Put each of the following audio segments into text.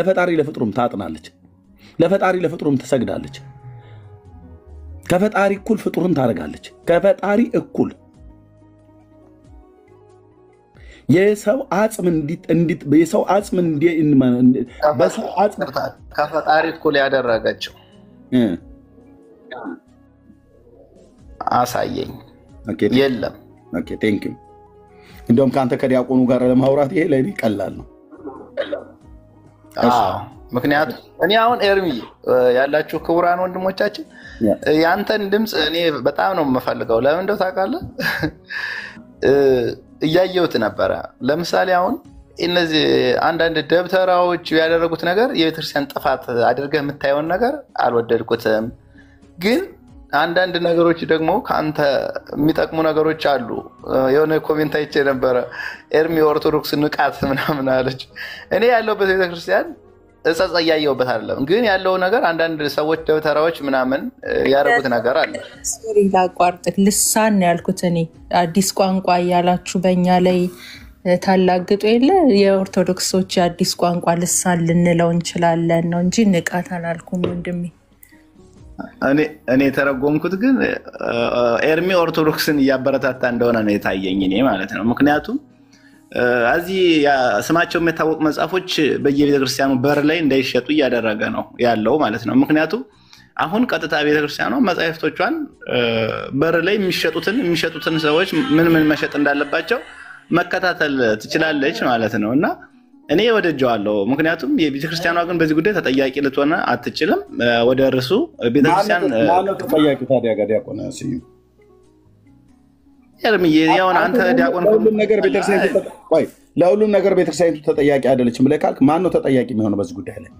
ለፈጣሪ ለፍጥሩም ታጥናለች ለፈጣሪ ለፍጥሩም ትሰግዳለች ከፈጣሪ እኩል ፍጡርን ታደርጋለች ከፈጣሪ እኩል የሰው አጽም የሰው አጽም በሰው አጽም ከፈጣሪ እኩል ያደረገችው አሳየኝ የለም ኦኬ ቴንክ ዩ እንደውም ካንተ ከዲያቆኑ ጋር ለማውራት ይሄ ለኔ ቀላል ነው ምክንያቱም እኔ አሁን ኤርሚ ያላችሁ ክቡራን ወንድሞቻችን ያንተን ድምጽ እኔ በጣም ነው የምፈልገው ለምን እንደው ታውቃለህ እያየሁት ነበር ለምሳሌ አሁን እነዚህ አንዳንድ ደብተራዎች ያደረጉት ነገር የቤተክርስቲያን ጥፋት አድርገህ የምታየውን ነገር አልወደድኩትም ግን አንዳንድ ነገሮች ደግሞ ካንተ የሚጠቅሙ ነገሮች አሉ የሆነ ኮሜንት አይቼ ነበር ኤርሚ ኦርቶዶክስ ንቃት ምናምን አለች እኔ ያለውበት ቤተክርስቲያን እጸጸ ያየውበት አይደለም ግን ያለው ነገር አንዳንድ ሰዎች ደብተራዎች ምናምን ያደረጉት ነገር አለ ሶሪ ላቋርጥ ልሳን ያልኩት እኔ አዲስ ቋንቋ ያላችሁ በእኛ ላይ ታላግጡ የለ የኦርቶዶክሶች አዲስ ቋንቋ ልሳን ልንለው እንችላለን ነው እንጂ ንቃት አላልኩም ወንድሜ እኔ ተረጎምኩት ግን ኤርሚ ኦርቶዶክስን ያበረታታ እንደሆነ ነው የታየኝ እኔ ማለት ነው ምክንያቱም አዚ ስማቸው የታወቁ መጽሐፎች በየቤተክርስቲያኑ በር ላይ እንዳይሸጡ ያደረገ ነው ያለው ማለት ነው ምክንያቱም አሁን ቀጥታ ቤተክርስቲያኑ መጽሐፍቶቿን በር ላይ የሚሸጡትን ሰዎች ምን መሸጥ እንዳለባቸው መከታተል ትችላለች ማለት ነውና እኔ ወደጀዋለሁ ምክንያቱም የቤተክርስቲያኗ ግን በዚህ ጉዳይ ተጠያቂ ልትሆን አትችልም ወደ እርሱ ቤተክርስቲያን ማነው ተጠያቂ ታዲያ ጋር ዲያቆን ሲዩ ኤርሚ ያው አንተ ዲያቆን ለሁሉም ነገር ቤተክርስቲያኑ ተጠያቂ አይደለችም ብለህ ካልክ ማነው ተጠያቂ የሚሆነው በዚህ ጉዳይ ላይ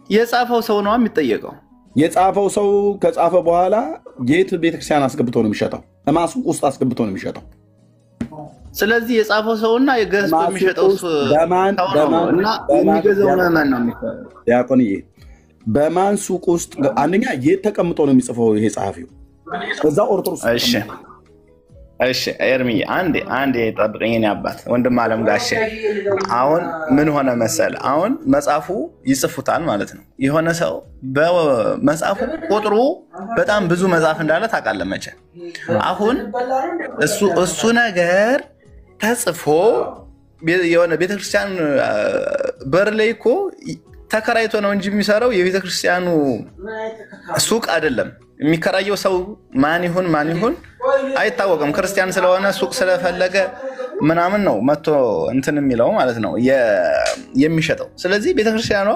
የጻፈው ሰው ነው የሚጠየቀው የጻፈው ሰው ከጻፈ በኋላ የት ቤተክርስቲያን አስገብቶ ነው የሚሸጠው ማሱ ውስጥ አስገብቶ ነው የሚሸጠው ስለዚህ የጻፈው ሰውና የገዝቶ የሚሸጠው እና የሚገዛው ማን ነው የሚባለው ዲያቆንዬ በማን ሱቅ ውስጥ አንደኛ የት ተቀምጦ ነው የሚጽፈው ይሄ ጸሐፊው እዛ ኦርቶዶክስ እሺ ኤርሚ አንዴ ጠብቀኝ እኔ አባት ወንድም አለም ጋሼ አሁን ምን ሆነ መሰል አሁን መጽሐፉ ይጽፉታል ማለት ነው የሆነ ሰው በመጽሐፉ ቁጥሩ በጣም ብዙ መጽሐፍ እንዳለ ታውቃለህ መቼ አሁን እሱ ነገር ተጽፎ የሆነ ቤተክርስቲያን በር ላይ እኮ ተከራይቶ ነው እንጂ የሚሰራው የቤተክርስቲያኑ ሱቅ አይደለም የሚከራየው ሰው ማን ይሁን አይታወቅም ክርስቲያን ስለሆነ ሱቅ ስለፈለገ ምናምን ነው መጥቶ እንትን የሚለው ማለት ነው የሚሸጠው ስለዚህ ቤተክርስቲያኗ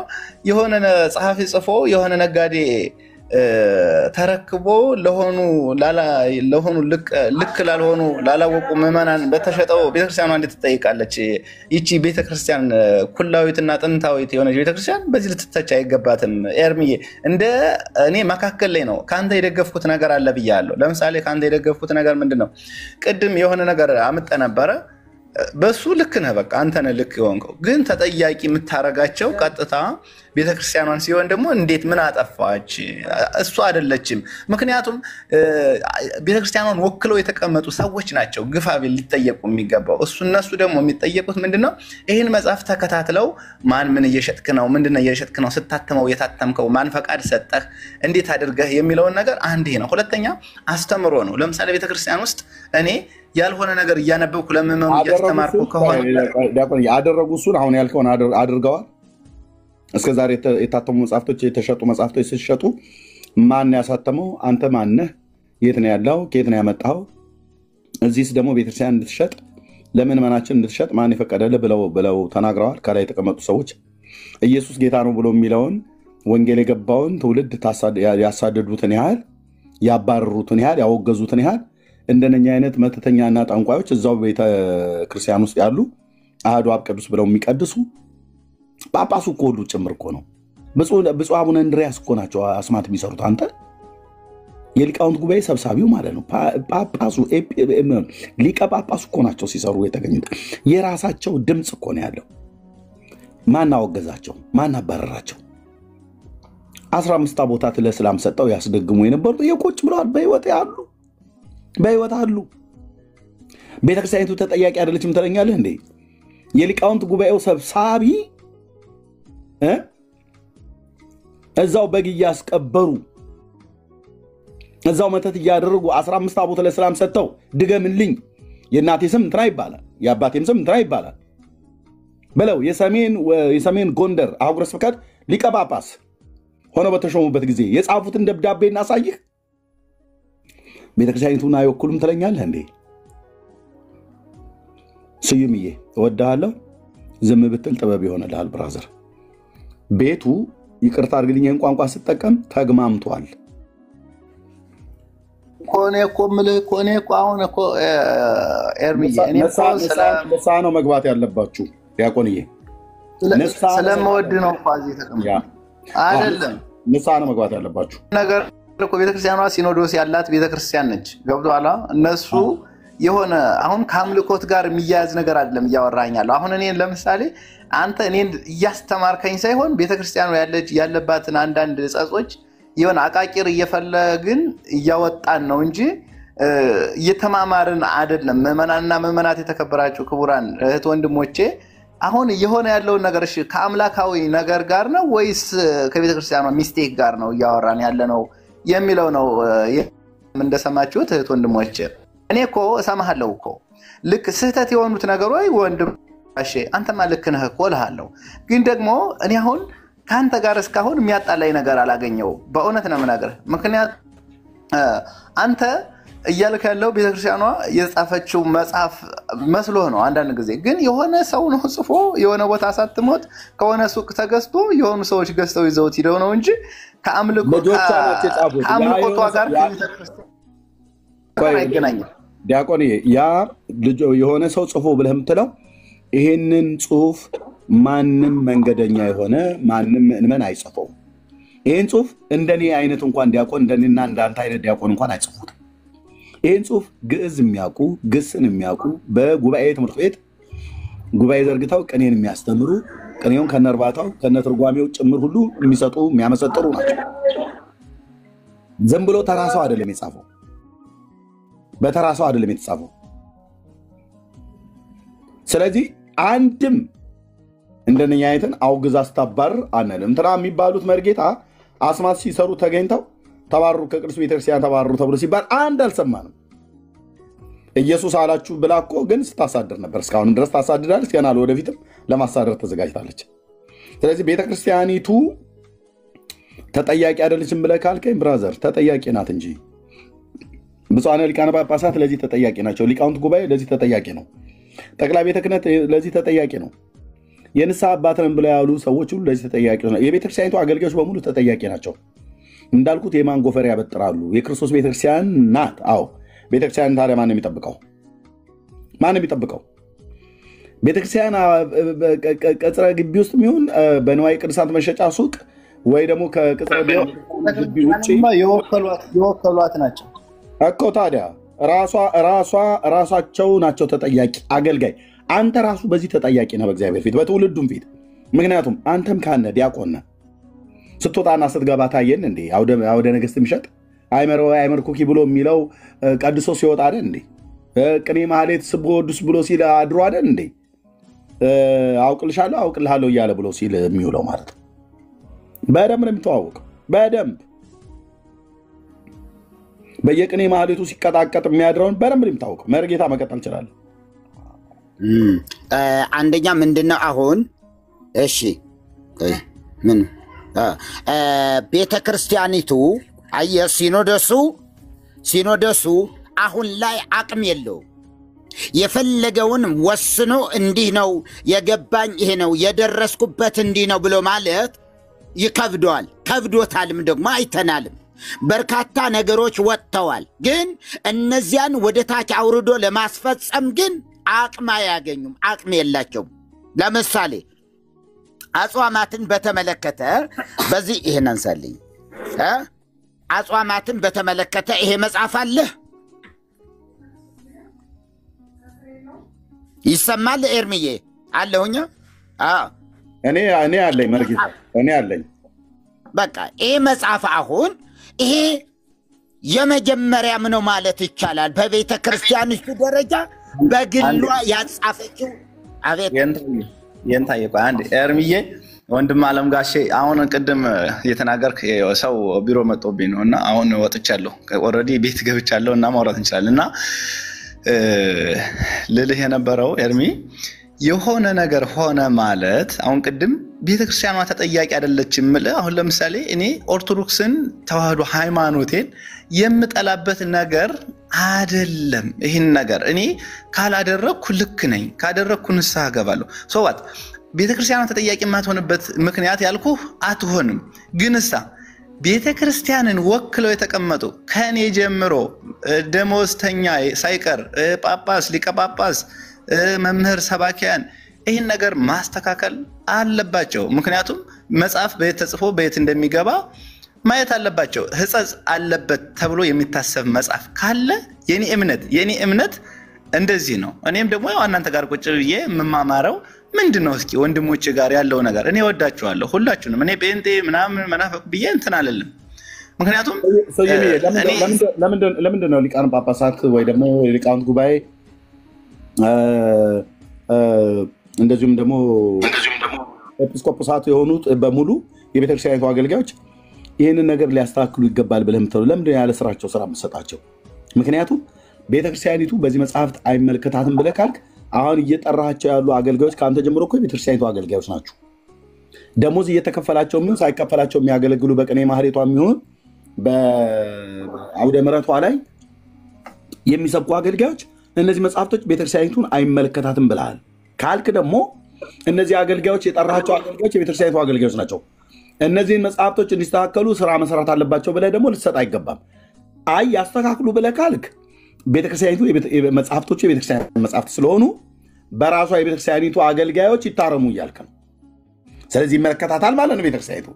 የሆነ ጸሐፊ ጽፎ የሆነ ነጋዴ ተረክቦ ለሆኑ ልክ ላልሆኑ ላላወቁ ምዕመናን በተሸጠው ቤተክርስቲያኗ እንዴት ትጠይቃለች ይቺ ቤተክርስቲያን ኩላዊትና ጥንታዊት የሆነች ቤተክርስቲያን በዚህ ልትተች አይገባትም ኤርሚዬ እንደ እኔ መካከል ላይ ነው ካንተ የደገፍኩት ነገር አለ ብያለሁ ለምሳሌ ካንተ የደገፍኩት ነገር ምንድነው ቅድም የሆነ ነገር አመጣ ነበር በሱ ልክ ነህ በቃ አንተ ነህ ልክ ይሆንከው ግን ተጠያቂ የምታረጋቸው ቀጥታ ቤተክርስቲያኗን ሲሆን ደግሞ እንዴት ምን አጠፋች እሱ አይደለችም ምክንያቱም ቤተክርስቲያኗን ወክለው የተቀመጡ ሰዎች ናቸው ግፋቤል ሊጠየቁ የሚገባው እነሱ ደግሞ የሚጠየቁት ምንድነው ይሄን መጽሐፍ ተከታትለው ማን ምን እየሸጥክ ነው ምንድነው እየሸጥክ ነው ስታተመው የታተምከው ማን ፈቃድ ሰጠህ እንዴት አድርገህ የሚለውን ነገር አንዴ ነው ሁለተኛ አስተምሮ ነው ለምሳሌ ቤተክርስቲያን ውስጥ እኔ ያልሆነ ነገር እያነበብኩ ለምንመም እያስተማርኩ ከሆነ ዲያቆን ያደረጉ እሱን አሁን ያልከውን አድርገዋል እስከዛሬ የታተሙ መጽሐፍቶች የተሸጡ መጽሐፍቶች ሲሸጡ ማን ያሳተመው አንተ ማን ነህ የት ነው ያለው ከየት ነው ያመጣው እዚህስ ደግሞ ቤተክርስቲያን እንድትሸጥ ለምን ማናችን እንድትሸጥ ማን ይፈቀደልህ ብለው ተናግረዋል ከላይ የተቀመጡ ሰዎች ኢየሱስ ጌታ ነው ብሎ የሚለውን ወንጌል የገባውን ትውልድ ያሳደዱትን ያህል ያባረሩትን ያህል ያወገዙትን ያህል እንደነኛ አይነት መተተኛና ጠንቋዮች እዛው ቤተክርስቲያን ውስጥ ያሉ አሐዱ አብ ቅዱስ ብለው የሚቀድሱ ጳጳሱ እኮ ሁሉ ጭምር እኮ ነው ብፁዕ አቡነ እንድርያስ እኮ ናቸው አስማት የሚሰሩት አንተ የሊቃውንት ጉባኤ ሰብሳቢው ማለት ነው ጳጳሱ ሊቀ ጳጳሱ እኮ ናቸው ሲሰሩ የተገኙት የራሳቸው ድምጽ እኮ ነው ያለው ማን አወገዛቸው ማን አባረራቸው 15 አቦታት ለእስላም ሰጠው ያስደግሙ የነበሩት የቆጭ ብለዋል በህይወት አሉ ቤተክርስቲያኒቱ ተጠያቂ አይደለችም ተለኛለህ እንዴ የሊቃውንት ጉባኤው ሰብሳቢ እዛው በግ ያስቀበሩ እዛው መተት ያደረጉ 15 አቦተ ለሰላም ሰጥተው ድገምልኝ የእናቴ ስም እንትና ይባላል የአባቴም ስም እንትና ይባላል በለው የሰሜን ጎንደር አህጉረ ስብከት ሊቀ ጳጳስ ሆነው በተሾሙበት ጊዜ የጻፉትን ደብዳቤ እናሳይህ ቤተክርስቲያኒቱን አይወክሉም ትለኛለህ እንዴ? ስዩምዬ እወድሃለሁ ዝም ብትል ጥበብ ይሆንልሃል ብራዘር ቤቱ ይቅርታ አድርግልኝ ይሄን ቋንቋ ስትጠቀም ተግማምቷል ኮኔኮ አሁን እኮ ኤርሚዬ እኔ ንስሐ ነው መግባት ያለባችሁ ዲያቆንዬ ስለምወድ ነው ፋዚ ተቀምጦ አይደለም ንስሐ ነው መግባት ያለባችሁ ነገር እኮ ቤተክርስቲያኗ ሲኖዶስ ያላት ቤተክርስቲያን ነች ገብቶሃል እነሱ የሆነ አሁን ከአምልኮት ጋር የሚያያዝ ነገር አይደለም እያወራኛለሁ አሁን እኔ ለምሳሌ አንተ እኔን እያስተማርከኝ ሳይሆን ቤተክርስቲያኗ ያለባትን አንዳንድ ጸጾች የሆነ አቃቂር እየፈለግን እያወጣን ነው እንጂ እየተማማርን አይደለም ምዕመናንና ምዕመናት የተከበራችሁ ክቡራን እህት ወንድሞቼ አሁን የሆነ ያለው ነገር እሺ ከአምላካዊ ነገር ጋር ነው ወይስ ከቤተክርስቲያኗ ሚስቴክ ጋር ነው እያወራን ያለነው የሚለው ነው እንደሰማችሁት እህት ወንድሞቼ እኔ እኮ እሰማሃለሁ እኮ ልክ ስህተት የሆኑት ነገሮች ወንድም እሺ አንተማ ልክ ነህ እኮ እልሃለሁ ግን ደግሞ እኔ አሁን ካንተ ጋር እስካሁን የሚያጣላይ ነገር አላገኘው በእውነት ነው የምናገር ምክንያት አንተ እያልክ ያለው ቤተክርስቲያኗ የጻፈችው መጽሐፍ መስሎ ነው አንዳንድ ጊዜ ግን የሆነ ሰው ነው ጽፎ የሆነ ቦታ አሳትሞት ከሆነ ሱቅ ተገዝቶ የሆኑ ሰዎች ገዝተው ይዘውት ሄደው ነው እንጂ ከአምልኮቷ ጋር አይገናኝም ዲያቆን ያ ልጅ የሆነ ሰው ጽፎ ብለህ የምትለው ይሄንን ጽሁፍ ማንም መንገደኛ የሆነ ማንም ምእመን አይጽፈው ይሄን ጽሁፍ እንደኔ አይነት እንኳን ዲያቆን እንደኔና እንዳንተ አይነት ዲያቆን እንኳን አይጽፉት ይሄን ጽሁፍ ግዕዝ የሚያውቁ ግስን የሚያውቁ በጉባኤ ትምህርት ቤት ጉባኤ ዘርግታው ቅኔን የሚያስተምሩ ቅኔውን ከነርባታው ከነትርጓሜው ጭምር ሁሉ የሚሰጡ የሚያመሰጥሩ ናቸው ዝም ብሎ ተራሳው አይደለም የጻፈው በተራሳው አይደለም የተጻፈው ስለዚህ አንድም እንደነኛ አይተን አውግዛ አስተባር አንልም ተራ የሚባሉት መርጌታ አስማት ሲሰሩ ተገኝተው ተባረሩ ከቅዱስ ቤተክርስቲያን ተባረሩ ተብሎ ሲባል አንድ አልሰማንም ኢየሱስ አላችሁ ብላኮ ግን ስታሳድር ነበር እስካሁን ድረስ ታሳድዳለች ገና ወደፊትም ለማሳደር ተዘጋጅታለች ስለዚህ ቤተክርስቲያኒቱ ተጠያቂ አይደለችም ብለህ ካልከኝ ብራዘር ተጠያቂ ናት እንጂ ብፁዓን ሊቃነ ጳጳሳት ለዚህ ተጠያቂ ናቸው ሊቃውንት ጉባኤ ለዚህ ተጠያቂ ነው ጠቅላይ ቤተ ክህነት ለዚህ ተጠያቂ ነው የንስሐ አባትን ብለው ያሉ ሰዎች ሁሉ ለዚህ ተጠያቂ ነው የቤተክርስቲያኒቱ አገልጋዮች በሙሉ ተጠያቂ ናቸው እንዳልኩት የማን ጎፈር ያበጥራሉ የክርስቶስ ቤተክርስቲያን ናት አዎ ቤተክርስቲያን ታዲያ ማን ነው የሚጠብቀው ቤተክርስቲያን ቅጽረ ግቢ ውስጥ የሚሆን በንዋይ ቅዱሳት መሸጫ ሱቅ ወይ ደግሞ ከቅጽረ ግቢ ውጪ የወከሏት ናቸው እኮ ታዲያ ራሳቸው ናቸው ተጠያቂ አገልጋይ አንተ ራሱ በዚህ ተጠያቂ ነህ በእግዚአብሔር ፊት በትውልዱም ፊት ምክንያቱም አንተም ካነ ዲያቆን ነህ ስትወጣና ስትገባ ታየን እንዴ አውደ ነገስት የሚሸጥ አይመር ኩኪ ብሎ የሚለው ቀድሶ ሲወጣ አይደል እንዴ ቅኔ ማህሌት ስብሖ ቅዱስ ብሎ ሲል አድሮ አይደል እንዴ አውቅልሃለሁ እያለ ብሎ ሲል የሚውለው ማለት ነው በደንብ ነው የሚተዋወቀው በደንብ በየቅኔ ማህሌቱ ሲቀጣቀጥ የሚያድረውን በደንብ ነው የሚታወቀው መርጌታ መቀጠል ይችላል አንደኛ ምንድነው አሁን እሺ ምን ቤተክርስቲያኒቱ አየ ሲኖዶሱ አሁን ላይ አቅም የለው የፈለገውን ወስኖ እንዲህ ነው የገባኝ ይሄ ነው የደረስኩበት እንዲህ ነው ብሎ ማለት ከብዶታልም ደግሞ አይተናልም በርካታ ነገሮች ወጥተዋል ግን እነዚያን ወደ ታች አውርዶ ለማስፈጸም ግን አቅም አያገኙም አቅም የላቸውም ለምሳሌ አጽዋማትን በተመለከተ በዚህ ይሄን አንሳልኝ አጽዋማትን በተመለከተ ይሄ መጽሐፍ አለ ይሰማል ኤርሚዬ አለሁኛ እኔ አለኝ መርጌታ እኔ አለኝ በቃ ይሄ መጽሐፍ አሁን ይሄ የመጀመሪያም ነው ማለት ይቻላል በቤተ ክርስቲያኒቱ ደረጃ በግሏ ያጻፈችው አቤት የንታየው አንድ ኤርሚዬ ወንድም አለም ጋሼ አሁን ቅድም እየተናገርክ ሰው ቢሮ መጥቶብኝ ነው እና አሁን ወጥቻለሁ ኦልሬዲ ቤት ገብቻለሁ እና ማውራት እንችላለን እና ልልህ የነበረው ኤርሚ የሆነ ነገር ሆነ ማለት አሁን ቅድም ቤተክርስቲያኗ ተጠያቂ አይደለችም ማለት አሁን ለምሳሌ እኔ ኦርቶዶክስን ተዋህዶ ሃይማኖቴን የምጠላበት ነገር አይደለም ይሄን ነገር እኔ ካላደረኩ ልክ ነኝ ካደረኩ ንስሐ ገባለሁ ሶዋት ቤተክርስቲያኗ ተጠያቂ ማትሆንበት ምክንያት ያልኩ አትሆንም ግንሳ ቤተክርስቲያንን ወክለው የተቀመጡ ከኔ ጀምሮ ደሞዝተኛ ሳይቀር ጳጳስ ሊቀ ጳጳስ መምህር ሰባኪያን ይሄን ነገር ማስተካከል አለባቸው ምክንያቱም መጽሐፍ በየት ተጽፎ በየት እንደሚገባ ማየት አለባቸው ህጸጽ አለበት ተብሎ የሚታሰብ መጽሐፍ ካለ የኔ እምነት እንደዚህ ነው እኔም ደግሞ ያው እናንተ ጋር ቁጭ ብዬ መማማረው ምንድነው እስኪ ወንድሞቼ ጋር ያለው ነገር እኔ ወዳችኋለሁ ሁላችሁንም እኔ ጴንጤ ምናምን መናፈቅ ብዬ እንትን አይደለም ምክንያቱም ለምንድነው ሊቃነ ጳጳሳት ወይ ደግሞ ሊቃውንት ጉባኤ እንደዚሁም ደግሞ ኤጲስቆጶሳት የሆኑት በሙሉ የቤተክርስቲያኒቱ አገልጋዮች ይህንን ነገር ሊያስተካክሉ ይገባል ብለህ የምትለው ለምንድን ያለ ስራቸው ስራ የምትሰጣቸው ምክንያቱም ቤተክርስቲያኒቱ በዚህ መጽሐፍት አይመለከታትም ብለህ ካልክ አሁን እየጠራቸው ያሉ አገልጋዮች ከአንተ ጀምሮ እኮ የቤተክርስቲያኒቱ አገልጋዮች ናቸው ደሞዝ እየተከፈላቸው ምን ሳይከፈላቸው የሚያገለግሉ በቅኔ ማህሌቷ የሚሆን በአውደ ምሕረቷ ላይ የሚሰብኩ አገልጋዮች እነዚህ መጽሐፍቶች ቤተክርስቲያኒቱን አይመለከታትም ብለሃል ካልክ ደግሞ እነዚህ አገልጋዮች የጠራቸው አገልጋዮች የቤተክርስቲያኒቱ አገልጋዮች ናቸው እነዚህን መጽሐፍቶች እንዲስተካከሉ ስራ መሰራት አለባቸው ብለህ ደግሞ ልትሰጥ አይገባም አይ ያስተካክሉ ብለህ ካልክ ቤተክርስቲያኒቱ መጽሐፍቶቹ የቤተክርስቲያን መጽሐፍት ስለሆኑ በራሷ የቤተክርስቲያኒቱ አገልጋዮች ይታረሙ እያልክ ነው ስለዚህ ይመለከታታል ማለት ነው ቤተክርስቲያኒቱ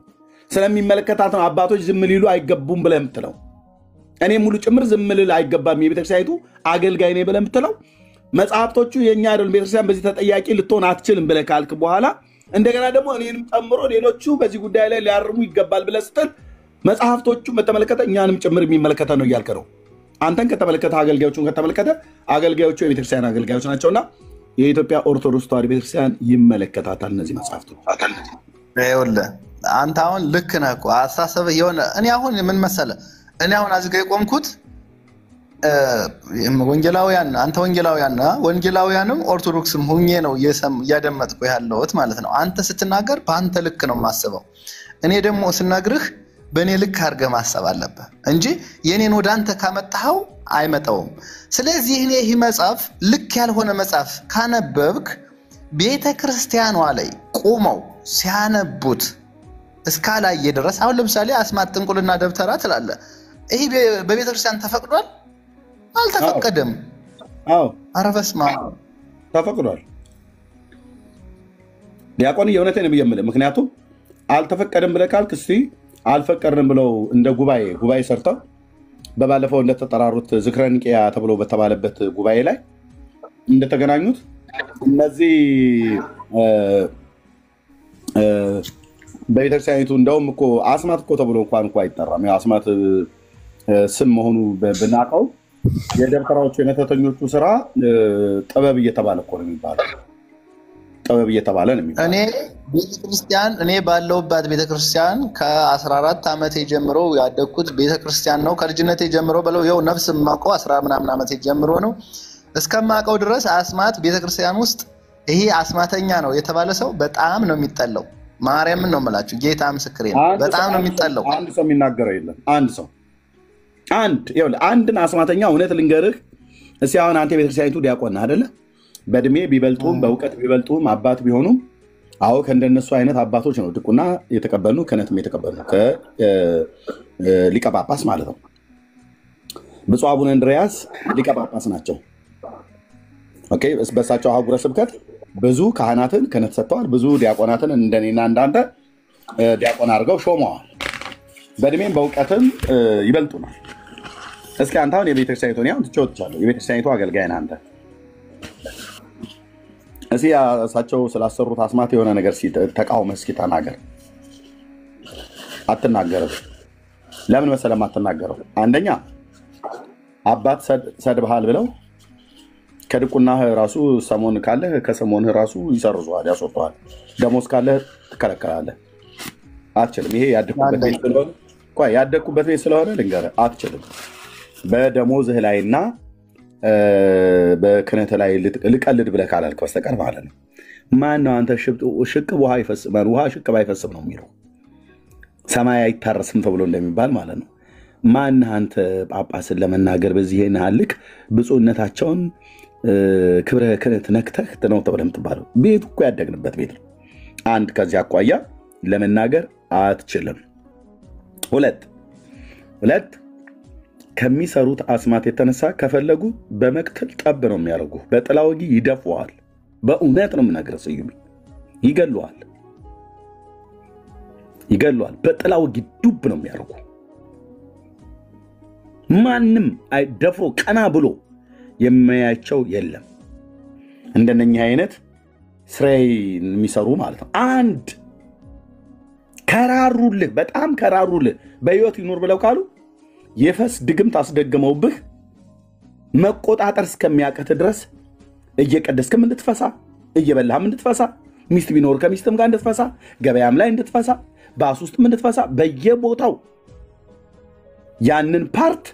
ስለሚመለከታት ነው አባቶች ዝም ሊሉ አይገቡም ብለህ የምትለው እኔ ሙሉ ጭምር ዝም ልል አይገባም የቤተክርስቲያኒቱ አገልጋይ ነኝ ብለህ የምትለው መጽሐፍቶቹ የኛ አይደሉም ቤተክርስቲያን በዚህ ተጠያቂ ልትሆን አትችልም ብለህ ካልክ በኋላ እንደገና ደግሞ እኔንም ጨምሮ ሌሎቹ በዚህ ጉዳይ ላይ ሊያርሙ ይገባል ብለህ ስትል መጽሐፍቶቹ በተመለከተ እኛንም ጭምር የሚመለከተ ነው እያልክ ነው አንተን ከተመለከተ አገልጋዮቹን ከተመለከተ አገልጋዮቹ የቤተክርስቲያን አገልጋዮች ናቸውና የኢትዮጵያ ኦርቶዶክስ ተዋሕዶ ቤተክርስቲያን ይመለከታታል እነዚህ መጽሐፍቶች ይኸውልህ አንተ አሁን ልክ ነህ እኮ አስተሳሰብህ የሆነ እኔ አሁን ምን መሰለህ እኔ አሁን አዝጋ የቆምኩት ወንጌላውያን አንተ ወንጌላውያንም ኦርቶዶክስም ሆኜ ነው እያደመጥኩ ያለሁት ማለት ነው አንተ ስትናገር በአንተ ልክ ነው ማሰበው እኔ ደግሞ ስናግርህ በእኔ ልክ አድርገህ ማሰብ አለብህ እንጂ የኔን ወደ አንተ ካመጣኸው አይመጣውም ስለዚህ እኔ ይህ መጽሐፍ ልክ ያልሆነ መጽሐፍ ካነበብክ ቤተክርስቲያኗ ላይ ቆመው ሲያነቡት እስካላየ ድረስ አሁን ለምሳሌ አስማት ጥንቁልና ደብተራ ትላለህ ይሄ በቤተክርስቲያን ተፈቅዷል አልተፈቀደም አዎ ኧረ በስመ አብ ተፈቅዷል ዲያቆን የእውነቴን ነው የምልህ ምክንያቱም አልተፈቀደም ብለህ ካልክ እስቲ አልፈቀድንም ብለው እንደ ጉባኤ ሰርተው በባለፈው እንደተጠራሩት ዝክረ ኒቄያ ተብሎ በተባለበት ጉባኤ ላይ እንደተገናኙት እነዚህ በቤተክርስቲያኒቱ እንደውም እኮ አስማት እኮ ተብሎ እንኳን አይጠራም አስማት ስም መሆኑ ብናውቀው የደብተራዎቹ የመተተኞቹ ስራ ጥበብ እየተባለ እኮ ነው የሚባለው ጥበብ እየተባለ ነው የሚባለው እኔ ባለውባት ቤተክርስቲያን ከ14 ዓመቴ ጀምሮ ያደግኩት ቤተክርስቲያን ነው ከልጅነቴ ጀምሮ በለው ይኸው ነፍስ ማቀው 10 ምናምን ዓመቴ ጀምሮ ነው እስከማቀው ድረስ አስማት ቤተክርስቲያን ውስጥ ይሄ አስማተኛ ነው የተባለ ሰው በጣም ነው የሚጠላው ማርያምን ነው የምላችሁ ጌታ ምስክሬ ነው በጣም ነው የሚጠላው አንድ ሰው የሚናገረው የለም አንድን አስማተኛ እውነት ልንገርህ እስኪ አሁን አንተ ቤተክርስቲያኒቱ ዲያቆን ነህ አይደለ በእድሜ ቢበልጡም በእውቀት ቢበልጡም አባት ቢሆኑም አዎ ከእንደነሱ አይነት አባቶች ነው ድቁና የተቀበሉ ክህነትም የተቀበሉ ከሊቀ ጳጳስ ማለት ነው ብፁዕ አቡነ እንድርያስ ሊቀ ጳጳስ ናቸው ኦኬ በሳቸው አህጉረ ስብከት ብዙ ካህናትን ክህነት ሰጥተዋል ብዙ ዲያቆናትን እንደኔና እንዳንተ ዲያቆን አድርገው ሾመዋል በእድሜም በእውቀትም ይበልጡናል እስኪ አንተ አሁን የቤተክርስቲያኒቱን ያው ትጮቻለህ የቤተክርስቲያኒቱ አገልጋይ ነህ አንተ እስኪ እሳቸው ስላሰሩት አስማት የሆነ ነገር ተቃውመህ እስኪ ተናገር አትናገርም ለምን መሰለህ አትናገረው አንደኛ አባት ሰድብሃል ብለው ከድቁና ራሱ ሰሞን ካለ ከሰሞን ራሱ ይሰርዙዋል ያስወጣዋል ደሞዝ ካለ ትከለከላለህ። አትችልም። ይሄ ያደግኩበት ቤት ስለሆነ ልንገርህ፣ አትችልም። በደሞዝህ ላይና በክህነት ላይ ልቀልድ ብለህ ካላልክ በስተቀር ማለት ነው። ማነው አንተ ሽቅብ ውሃ ይፈስማል፣ ውሃ ሽቅብ አይፈስም ነው የሚለው፣ ሰማይ አይታረስም ተብሎ እንደሚባል ማለት ነው። ማነህ አንተ ጳጳስን ለመናገር በዚህ ልክ ብፁዕነታቸውን ክብረ ክህነት ነክተህ ነው ተብለህ የምትባለው? ቤቱ እኮ ያደግንበት ቤት ነው። አንድ ከዚህ አኳያ ለመናገር አትችልም። ሁለት ከሚሰሩት አስማት የተነሳ ከፈለጉ በመቅተል ጠብ ነው የሚያደርጉ፣ በጥላ ወጊ ይደፉዋል። በእውነት ነው የምነግርህ ስዩም፣ ይገሉዋል። በጥላ ወጊ ዱብ ነው የሚያደርጉ። ማንም ደፍሮ ቀና ብሎ የሚያያቸው የለም። እንደነኛ አይነት ስራይ የሚሰሩ ማለት ነው። አንድ ከራሩልህ፣ በጣም ከራሩልህ፣ በህይወት ይኖር ብለው ካሉ የፈስ ድግምት አስደግመውብህ መቆጣጠር እስከሚያቀት ድረስ እየቀደስክም እንድትፈሳ፣ እየበላህም እንድትፈሳ፣ ሚስት ቢኖር ከሚስትም ጋር እንድትፈሳ፣ ገበያም ላይ እንድትፈሳ፣ ባስ ውስጥም እንድትፈሳ፣ በየቦታው ያንን ፓርት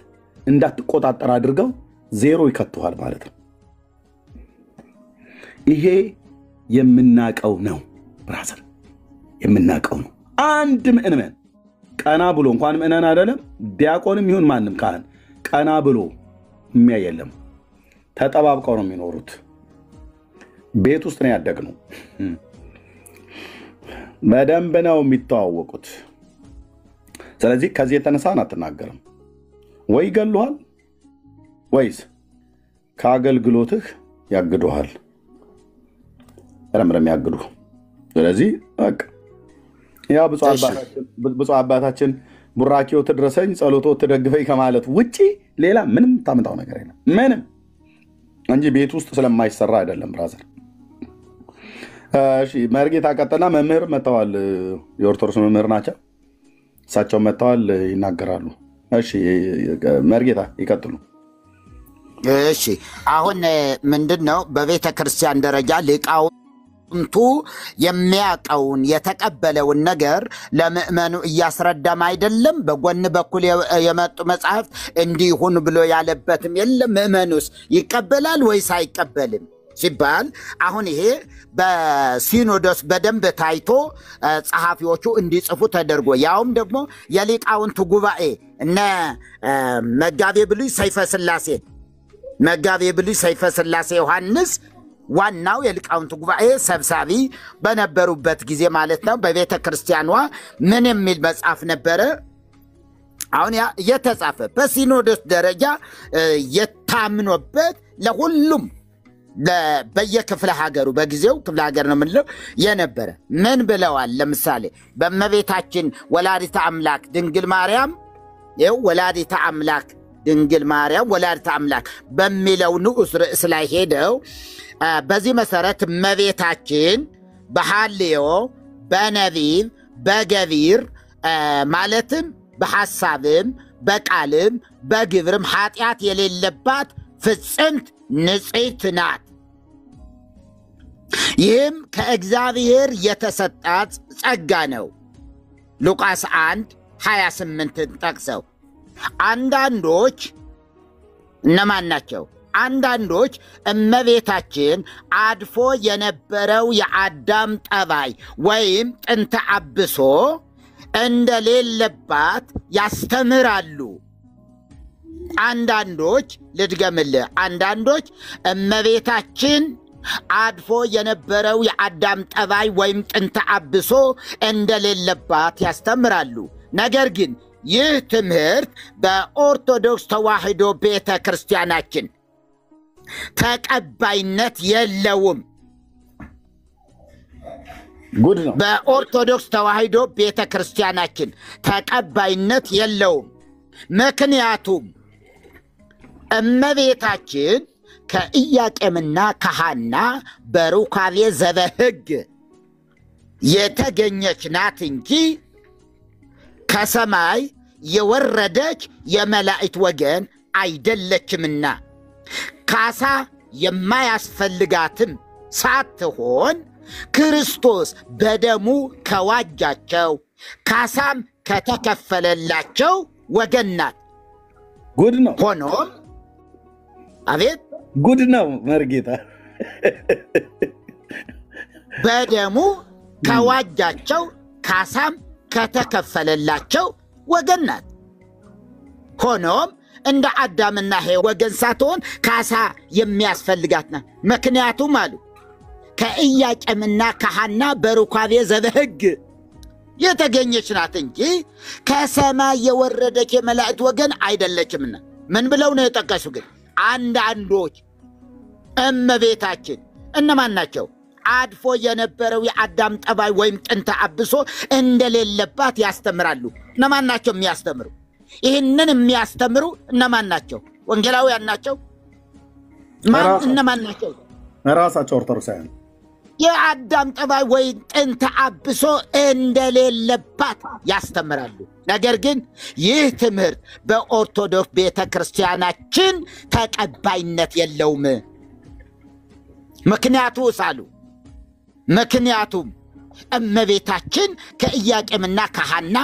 እንዳትቆጣጠር አድርገው ዜሮ ይከቱሃል ማለት ነው። ይሄ የምናቀው ነው ብራዘር፣ የምናቀው ነው። አንድ ምእመን ቀና ብሎ እንኳን ምእመን አይደለም ዲያቆንም ይሁን ማንም ካህን ቀና ብሎ የሚያይ የለም። ተጠባብቀው ነው የሚኖሩት። ቤት ውስጥ ነው ያደግነው። በደንብ ነው የሚተዋወቁት። ስለዚህ ከዚህ የተነሳን አትናገርም። ወይ ይገሉሃል ወይስ ከአገልግሎትህ ያግዱሃል። ረምረም ያግዱ። ስለዚህ በቃ ያ ብፁዕ አባታችን ቡራኪው ትድረሰኝ ጸሎቶ ትደግፈኝ ከማለት ውጪ ሌላ ምንም ታመጣው ነገር የለም። ምንም እንጂ ቤት ውስጥ ስለማይሰራ አይደለም ብራዘር። እሺ መርጌታ ቀጠና መምህር መተዋል፣ የኦርቶዶክስ መምህር ናቸው። እሳቸው መተዋል ይናገራሉ። እሺ መርጌታ ይቀጥሉ። እሺ አሁን ምንድነው በቤተ ክርስቲያን ደረጃ ሊቃውንቱ የሚያቀውን የተቀበለውን ነገር ለምእመኑ እያስረዳም አይደለም። በጎን በኩል የመጡ መጽሐፍት እንዲሁን ብሎ ያለበትም የለም። ምእመኑስ ይቀበላል ወይስ አይቀበልም ሲባል አሁን ይሄ በሲኖዶስ በደንብ ታይቶ ጸሐፊዎቹ እንዲጽፉ ተደርጎ ያውም ደግሞ የሊቃውንቱ ጉባኤ እነ መጋቤ ብሉይ ሰይፈ ሥላሴ ዮሐንስ ዋናው የሊቃውንቱ ጉባኤ ሰብሳቢ በነበሩበት ጊዜ ማለት ነው። በቤተ ክርስቲያኗ ምን የሚል መጽሐፍ ነበረ? አሁን ያ የተጻፈ በሲኖዶስ ደረጃ የታምኖበት ለሁሉም በየክፍለ ሀገሩ በጊዜው ክፍለ ሀገር ነው የምንለው የነበረ ምን ብለዋል? ለምሳሌ በእመቤታችን ወላዲተ አምላክ ድንግል ማርያም ወላዲተ አምላክ ድንግል ማርያም ወላዲተ አምላክ በሚለው ንዑስ ርዕስ ላይ ሄደው በዚህ መሰረት እመቤታችን በሐልዮ በነቢብ በገቢር ማለትም በሐሳብም በቃልም በግብርም ኃጢአት የሌለባት ፍጽምት ንጽሕት ናት። ይህም ከእግዚአብሔር የተሰጣት ጸጋ ነው። ሉቃስ 1:28 ጠቅሰው አንዳንዶች እነማን ናቸው? አንዳንዶች እመቤታችን አድፎ የነበረው የአዳም ጠባይ ወይም ጥንተ አብሶ እንደሌለባት ያስተምራሉ። አንዳንዶች ልድገምልህ፣ አንዳንዶች እመቤታችን አድፎ የነበረው የአዳም ጠባይ ወይም ጥንተ አብሶ እንደሌለባት ያስተምራሉ። ነገር ግን ይህ ትምህርት በኦርቶዶክስ ተዋሕዶ ቤተ ክርስቲያናችን ተቀባይነት የለውም። ጉድ ነው። በኦርቶዶክስ ተዋሕዶ ቤተ ክርስቲያናችን ተቀባይነት የለውም። ምክንያቱም እመቤታችን ከኢያቄምና ከሐና በሩካቤ ዘበሕግ የተገኘች ናት እንጂ ከሰማይ የወረደች የመላእክት ወገን አይደለችምና ካሳ የማያስፈልጋትም ሳትሆን ክርስቶስ በደሙ ከዋጃቸው ካሳም ከተከፈለላቸው ወገን ናት። ጉድ ነው። ሆኖም አቤት ጉድ ነው መርጌታ። በደሙ ከዋጃቸው ካሳም ከተከፈለላቸው ወገን ናት። ሆኖም እንደ አዳምና ሔዋን ወገን ሳትሆን ካሳ የሚያስፈልጋት ናት። ምክንያቱም አሉ ከኢያቄምና ከሐና በሩካቤ ዘበሕግ የተገኘች ናት እንጂ ከሰማይ የወረደች የመላእክት ወገን አይደለችምና። ምን ብለው ነው የጠቀሱ? ግን አንዳንዶች እመቤታችን እነማን ናቸው? አድፎ የነበረው የአዳም ጠባይ ወይም ጥንተ አብሶ እንደሌለባት ያስተምራሉ። እነማን ናቸው የሚያስተምሩ? ይህንን የሚያስተምሩ እነማን ናቸው? ወንጌላውያን ናቸው? እነማን ናቸው? ራሳቸው ኦርቶዶክሳውያን። የአዳም ጠባይ ወይም ጥንተ አብሶ እንደሌለባት ያስተምራሉ። ነገር ግን ይህ ትምህርት በኦርቶዶክስ ቤተ ክርስቲያናችን ተቀባይነት የለውም። ምክንያቱም እመቤታችን ከኢያቄምና ከሐና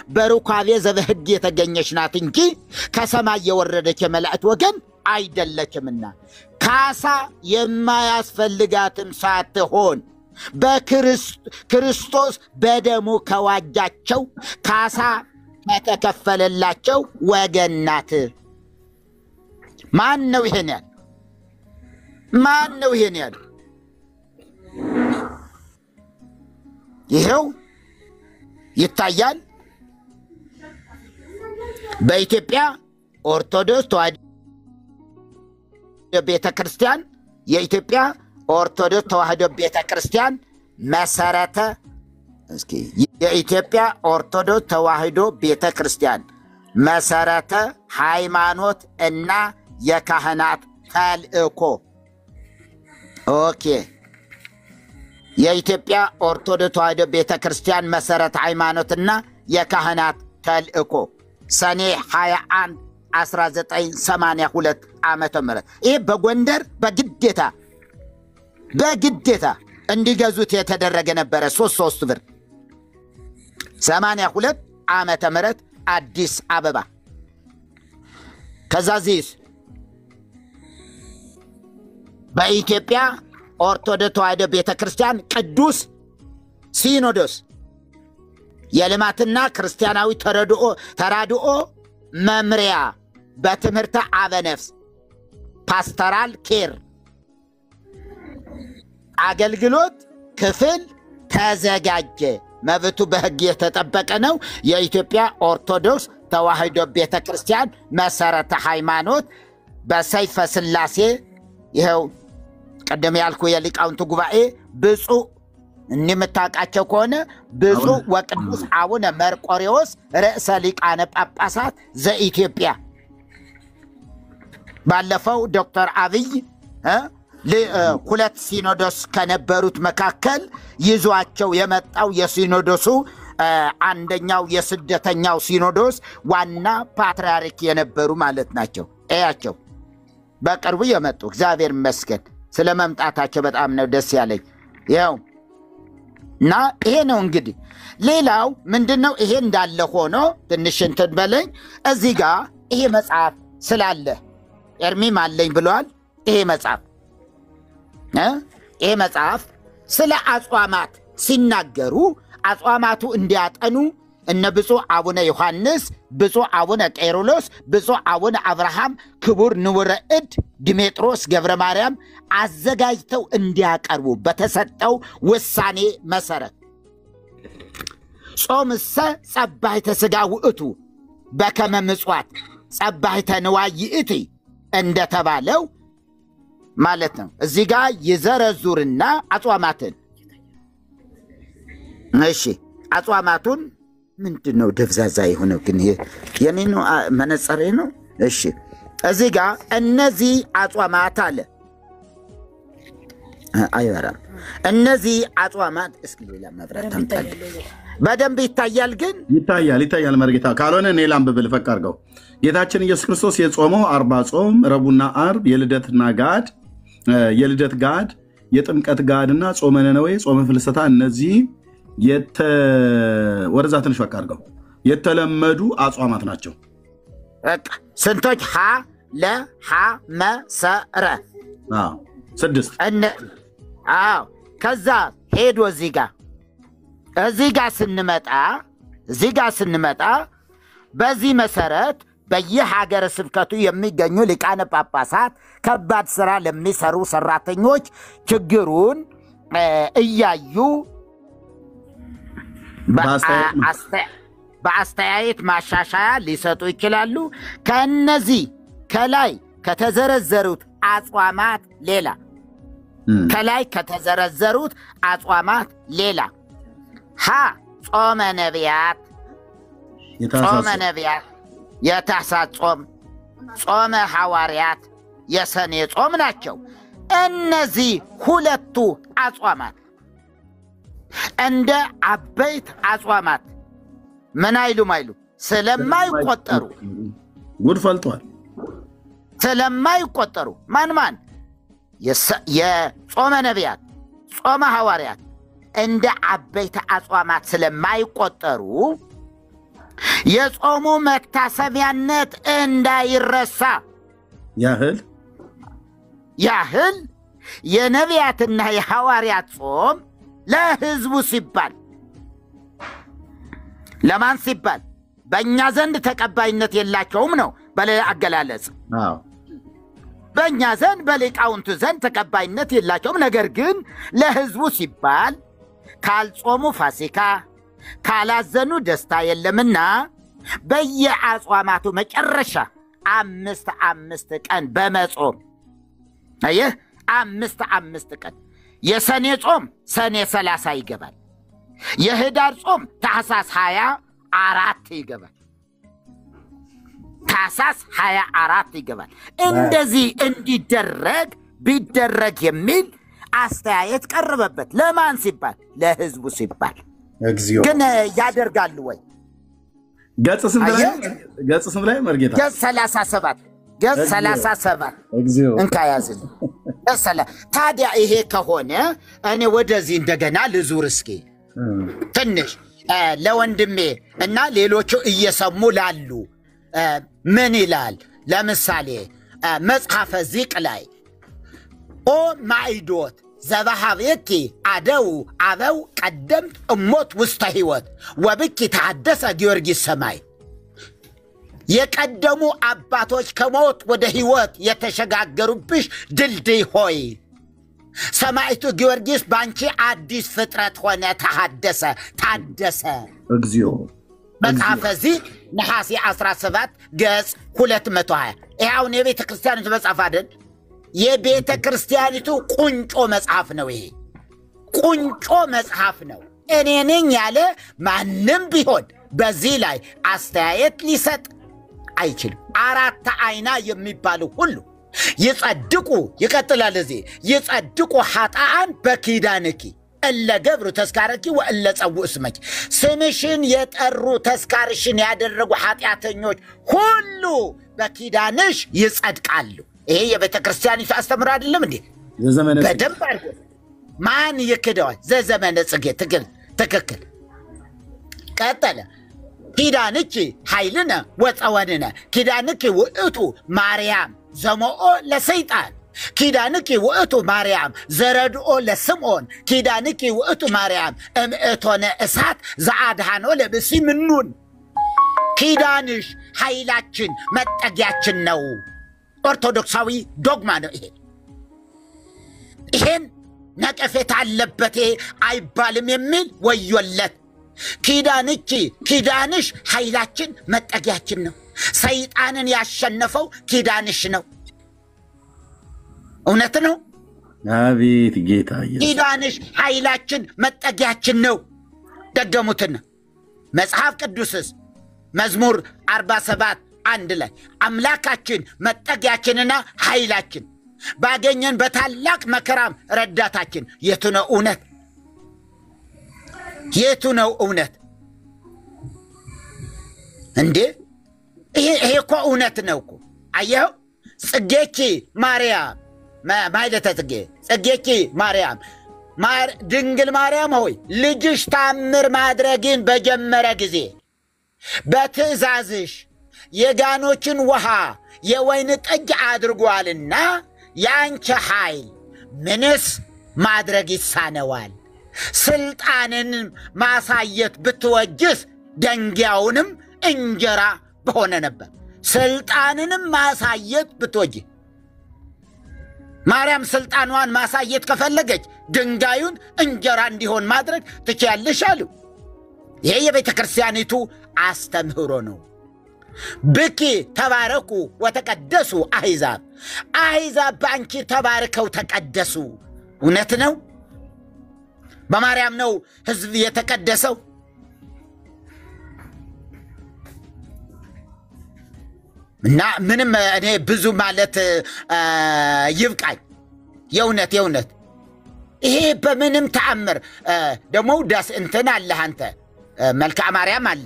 በሩካቤ ዘበሕግ የተገኘች ናት እንጂ ከሰማይ የወረደች የመላእክት ወገን አይደለችምና ካሳ የማያስፈልጋትም ሳትሆን በክርስቶስ በደሙ ከዋጃቸው ካሳ ከተከፈለላቸው ወገን ናት። ማን ነው ይሄን ያለው? ይሄው ይታያል። በኢትዮጵያ ኦርቶዶክስ ተዋሕዶ ቤተክርስቲያን የኢትዮጵያ ኦርቶዶክስ ተዋሕዶ ቤተክርስቲያን መሰረተ የኢትዮጵያ ኦርቶዶክስ ተዋሕዶ ቤተክርስቲያን መሰረተ ሃይማኖት እና የካህናት ተልእኮ። ኦኬ። የኢትዮጵያ ኦርቶዶክስ ተዋሕዶ ቤተክርስቲያን መሰረተ ሃይማኖትና የካህናት ተልእኮ ሰኔ 21 1982 ዓመተ ምህረት። ይህ በጎንደር በግዴታ እንዲገዙት የተደረገ ነበረ። 3 ብር 82 ዓመተ ምህረት አዲስ አበባ። ከዛዚስ በኢትዮጵያ ኦርቶዶክስ ተዋሕዶ ቤተክርስቲያን ቅዱስ ሲኖዶስ የልማትና ክርስቲያናዊ ተራድኦ መምሪያ በትምህርተ አበነፍስ ፓስተራል ኬር አገልግሎት ክፍል ተዘጋጀ። መብቱ በሕግ የተጠበቀ ነው። የኢትዮጵያ ኦርቶዶክስ ተዋሕዶ ቤተክርስቲያን መሰረተ ሃይማኖት በሰይፈ ሥላሴ ይኸው ቀደም ያልኩ የሊቃውንቱ ጉባኤ ብፁዕ እንደምታውቃቸው ከሆነ ብፁዕ ወቅዱስ አቡነ መርቆሬዎስ ርዕሰ ሊቃነ ጳጳሳት ዘኢትዮጵያ። ባለፈው ዶክተር አብይ 2 ሲኖዶስ ከነበሩት መካከል ይዟቸው የመጣው የሲኖዶሱ አንደኛው የስደተኛው ሲኖዶስ ዋና ፓትርያርክ የነበሩ ማለት ናቸው። እያቸው በቅርቡ የመጡ እግዚአብሔር ይመስገን ስለ መምጣታቸው በጣም ነው ደስ ያለኝ። ያው እና ይሄ ነው እንግዲህ። ሌላው ምንድነው? ይሄ እንዳለ ሆኖ ትንሽ እንትን በለኝ። እዚህ ጋር ይሄ መጽሐፍ ስላለ ኤርሚም አለኝ ብሏል። ይሄ መጽሐፍ ስለ አጽዋማት ሲናገሩ አጽዋማቱ እንዲያጠኑ እነ ብፁዕ አቡነ ዮሐንስ፣ ብፁዕ አቡነ ቄርሎስ፣ ብፁዕ አቡነ አብርሃም፣ ክቡር ንውረ እድ ዲሜጥሮስ ገብረ ማርያም አዘጋጅተው እንዲያቀርቡ በተሰጠው ውሳኔ መሰረት ጾምሰ ጸባሕተ ሥጋ ውእቱ በከመ ምጽዋት ጸባሕተ ንዋይ ይእቲ እንደተባለው ማለት ነው። እዚህ ጋር ይዘረዙርና አጽዋማትን አጽዋማቱን ምንድን ነው ደብዛዛ የሆነው? ግን የኔ ነው መነጸሬ ነው። እዚህ ጋር እነዚህ አጽዋማት አለ አይወራም። እነዚህ አጽዋማት እስኪ ሌላ መብራት ተምጣል በደንብ ይታያል። ግን ይታያል መርጌታ። ካልሆነ እኔ ላንብብል ፈቅ አድርገው። ጌታችን ኢየሱስ ክርስቶስ የጾመው 40 ጾም ረቡዕና ዓርብ የልደት ጋድ የጥምቀት ጋድና ጾመ ነነዌ ጾመ ፍልሰታ እነዚህ ወደዛ ትንሽ በቃ አድርገው የተለመዱ አጽዋማት ናቸው። ስንቶች? ሀ ለ ሐ መ ሰ ረ 6 ከዛ ሄዶ እዚህ ጋር ስንመጣ በዚህ መሰረት በየሀገረ ስብከቱ የሚገኙ ሊቃነ ጳጳሳት ከባድ ስራ ለሚሰሩ ሰራተኞች ችግሩን እያዩ በአስተያየት ማሻሻያ ሊሰጡ ይችላሉ። ከነዚህ ከላይ ከተዘረዘሩት አጽዋማት ሌላ ሀ ጾመ ነቢያት የታኅሳስ ጾም፣ ጾመ ሐዋርያት የሰኔ ጾም ናቸው። እነዚህ ሁለቱ አጽዋማት እንደ አበይት አጽዋማት ምን አይሉም ስለማይቆጠሩ ጉድ ፈልቷል። ስለማይቆጠሩ ማን የጾመ ነቢያት ጾመ ሐዋርያት እንደ አበይት አጽዋማት ስለማይቆጠሩ የጾሙ መታሰቢያነት እንዳይረሳ ያህል የነቢያትና የሐዋርያት ጾም ለሕዝቡ ሲባል ለማን ሲባል? በእኛ ዘንድ ተቀባይነት የላቸውም ነው በሌላ አገላለጽ። በእኛ ዘንድ በሊቃውንቱ ዘንድ ተቀባይነት የላቸውም። ነገር ግን ለሕዝቡ ሲባል ካልጾሙ ፋሲካ ካላዘኑ ደስታ የለምና በየአጽዋማቱ መጨረሻ 5 ቀን በመጾም አየህ፣ 5 ቀን የሰኔ ጾም ሰኔ 30 ይገባል። የህዳር ጾም ታኅሳስ 24 ይገባል። ታኅሳስ 24 ይገባል። እንደዚህ ቢደረግ የሚል አስተያየት ቀረበበት። ለማን ሲባል? ለሕዝቡ ሲባል። ግን ያደርጋሉ ወይ? ገጽ ስም ላይ መርጌታ ገጽ 37 እንካ ያዝል። ታዲያ ይሄ ከሆነ እኔ ወደዚህ እንደገና ልዙር እስኪ ትንሽ ለወንድሜ እና ሌሎቹ እየሰሙ ላሉ ምን ይላል? ለምሳሌ መጽሐፈ ዚቅ ላይ ኦ ማይዶት ዘባሃቤኪ አደው አበው ቀደምት እሞት ውስተ ሕይወት ወብኪ ተሐደሰ ጊዮርጊስ ሰማይ። የቀደሙ አባቶች ከሞት ወደ ሕይወት የተሸጋገሩብሽ ድልድይ ሆይ ሰማዕቱ ጊዮርጊስ ባንቺ አዲስ ፍጥረት ሆነ፣ ታደሰ። እግዚኦ መጽሐፈ ዚቅ ነሐሴ 17 ገጽ 220። ይሄውን የቤተ ክርስቲያኒቱ መጽሐፍ አይደል? የቤተ ክርስቲያኒቱ ቁንጮ መጽሐፍ ነው። ይሄ ቁንጮ መጽሐፍ ነው። እኔ ነኝ ያለ ማንም ቢሆን በዚህ ላይ አስተያየት ሊሰጥ አይችልም። 4 አይና የሚባሉ ሁሉ ይጸድቁ፣ ይቀጥላል እዚህ ይጸድቁ ኃጥአን በኪዳንኪ እለ ገብሩ ተስካረኪ ወእለ ጸውዕ እስመኪ። ስምሽን የጠሩ ተስካርሽን ያደረጉ ኃጢአተኞች ሁሉ በኪዳንሽ ይጸድቃሉ። ይሄ የቤተ ክርስቲያኒቱ አስተምሮ አይደለም እንዴ? በደንብ አድርጎ ማን ይክደዋል? ዘዘመነ ጽጌ ትክክል። ቀጠለ ኪዳንኪ ኃይልነ ወፀወንነ ኪዳንኪ ውእቱ ማርያም ዘሞኦ ለሰይጣን ኪዳንኪ ውእቱ ማርያም ዘረድኦ ለስምዖን ኪዳንኪ ውእቱ ማርያም እምእቶነ እሳት ዘአድኃኖ ለብእሲ ምኑን። ኪዳንሽ ኃይላችን መጠጊያችን ነው። ኦርቶዶክሳዊ ዶግማ ነው ይሄ። ይሄን ነቀፌታ አለበት አይባልም የሚል ወዮለት። ኪዳንሽ ኃይላችን መጠጊያችን ነው። ሰይጣንን ያሸነፈው ኪዳንሽ ነው። እውነት ነው። አቤት ጌታ ኢየሱስ። ኪዳንሽ ኃይላችን መጠጊያችን ነው። ደገሙትና መጽሐፍ ቅዱስስ መዝሙር 47:1 ላይ አምላካችን መጠጊያችንና ኃይላችን ባገኘን በታላቅ መከራም ረዳታችን። የቱ ነው እውነት? የቱ ነው እውነት እንዴ? ይሄ እኮ እውነት ነው እኮ። አየኸው ጽጌኪ ማርያም ማይለተ ጽጌኪ ማርያም ድንግል ማርያም ሆይ ልጅሽ ታምር ማድረግን በጀመረ ጊዜ በትእዛዝሽ የጋኖችን ውሃ የወይን ጠጅ አድርጓልና ያንቺ ኃይል ምንስ ማድረግ ይሳነዋል? ስልጣንን ማሳየት ብትወጅስ ደንጊያውንም እንጀራ በሆነ ነበር። ስልጣንንም ማሳየት ብትወጅ ማርያም ስልጣኗን ማሳየት ከፈለገች ድንጋዩን እንጀራ እንዲሆን ማድረግ ትችያለሽ አሉ። ይሄ የቤተ ክርስቲያኒቱ አስተምህሮ ነው። ብኪ ተባረኩ ወተቀደሱ አሕዛብ በአንቺ ተባርከው ተቀደሱ። እውነት ነው። በማርያም ነው ሕዝብ የተቀደሰው። እና ምንም እኔ ብዙ ማለት ይብቃኝ። የእውነት ይሄ በምንም ተአምር ደግሞ ዳስ እንትን አለ አንተ መልክዓ ማርያም አለ።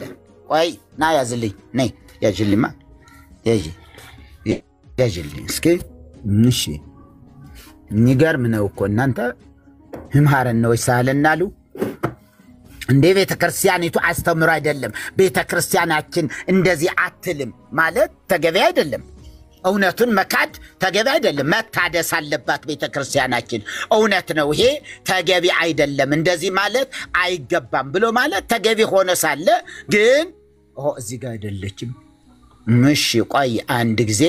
ቆይ ና ያዝልኝ ነይ ያጅልማ ያጅልኝ እስኪ እሺ። ንገርም ነው እኮ እናንተ ህምሃረን ነው ይሳለናሉ እንደ ቤተ ክርስቲያኒቱ አስተምሮ አይደለም። ቤተ ክርስቲያናችን እንደዚህ አትልም ማለት ተገቢ አይደለም። እውነቱን መካድ ተገቢ አይደለም። መታደስ አለባት ቤተ ክርስቲያናችን። እውነት ነው ይሄ ተገቢ አይደለም፣ እንደዚህ ማለት አይገባም ብሎ ማለት ተገቢ ሆነ ሳለ ግን እዚህ ጋር አይደለችም። እሺ ቆይ አንድ ጊዜ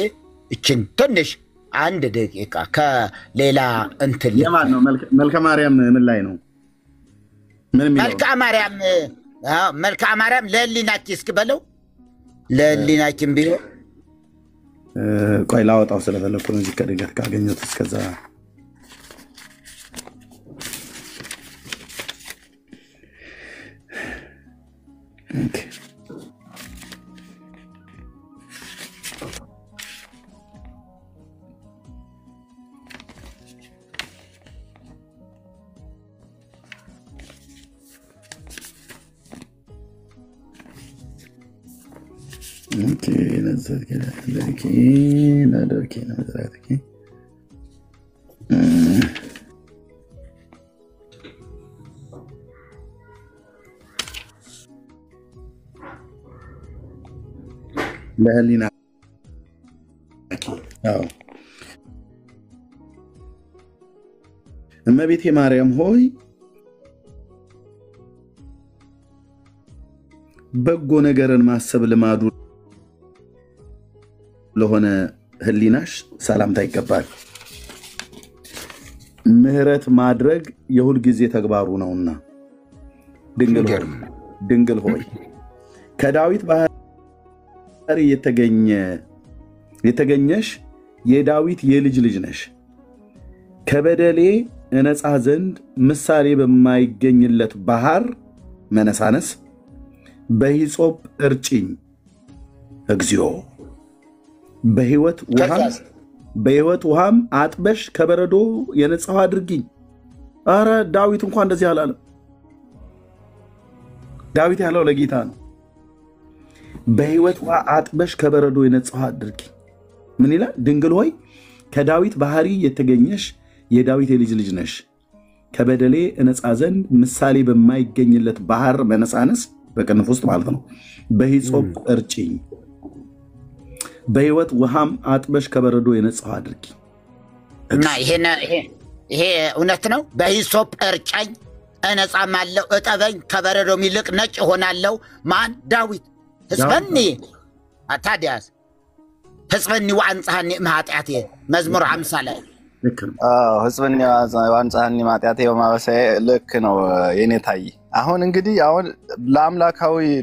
እችን ትንሽ አንድ ደቂቃ ከሌላ እንትን የማን ነው መልክዓ ማርያም ምን ላይ ነው? መልክዓ ማርያም ለህሊናችን እስኪ በለው ለህሊናችን ቢሆን ቆይ ላወጣው ስለፈለኩ ነው። እዚህ ከድንገት ካገኘሁት እስከዛ ኦኬ نزل كده دركين مزرعتك لهلينا اما بيتي مريم هوي በጎ ነገርን ማሰብ ልማዱ ለሆነ ህሊናሽ ሰላምታ ይገባል። ምህረት ማድረግ የሁል ጊዜ ተግባሩ ነውና ድንግል ሆይ ከዳዊት ባህሪ የተገኘሽ የዳዊት የልጅ ልጅ ነሽ። ከበደሌ እነጻ ዘንድ ምሳሌ በማይገኝለት ባህር መነሳነስ በሂሶጵ እርጭኝ እግዚኦ በህይወት ውሃም አጥበሽ ከበረዶ የነጻው አድርጊኝ። አረ ዳዊት እንኳን እንደዚህ አላለም። ዳዊት ያለው ለጌታ ነው። በህይወት ውሃ አጥበሽ ከበረዶ የነጻው አድርጊኝ። ምን ይላል? ድንግል ሆይ ከዳዊት ባህሪ የተገኘሽ የዳዊት የልጅ ልጅ ነሽ። ከበደሌ እነጻ ዘንድ ምሳሌ በማይገኝለት ባህር መነሳነስ በቅንፍ ውስጥ ማለት ነው። በሂሶጵ እርጭኝ በህይወት ውሃም አጥበሽ ከበረዶ የነጻው አድርጊ። እና ይሄ እውነት ነው። በሂሶጵ እርጨኝ እነጻማለሁ፣ እጠበኝ ከበረዶ ይልቅ ነጭ ሆናለሁ። ማን? ዳዊት። ህዝበኒ ታዲያስ ህዝበኒ ወአንጻኒ እምኃጢአቴ መዝሙር 50 ላይ ህዝበኒ ወአንጻኒ እምኃጢአቴ ወማበሳዬ ልክ ነው የኔ ታይ። አሁን እንግዲህ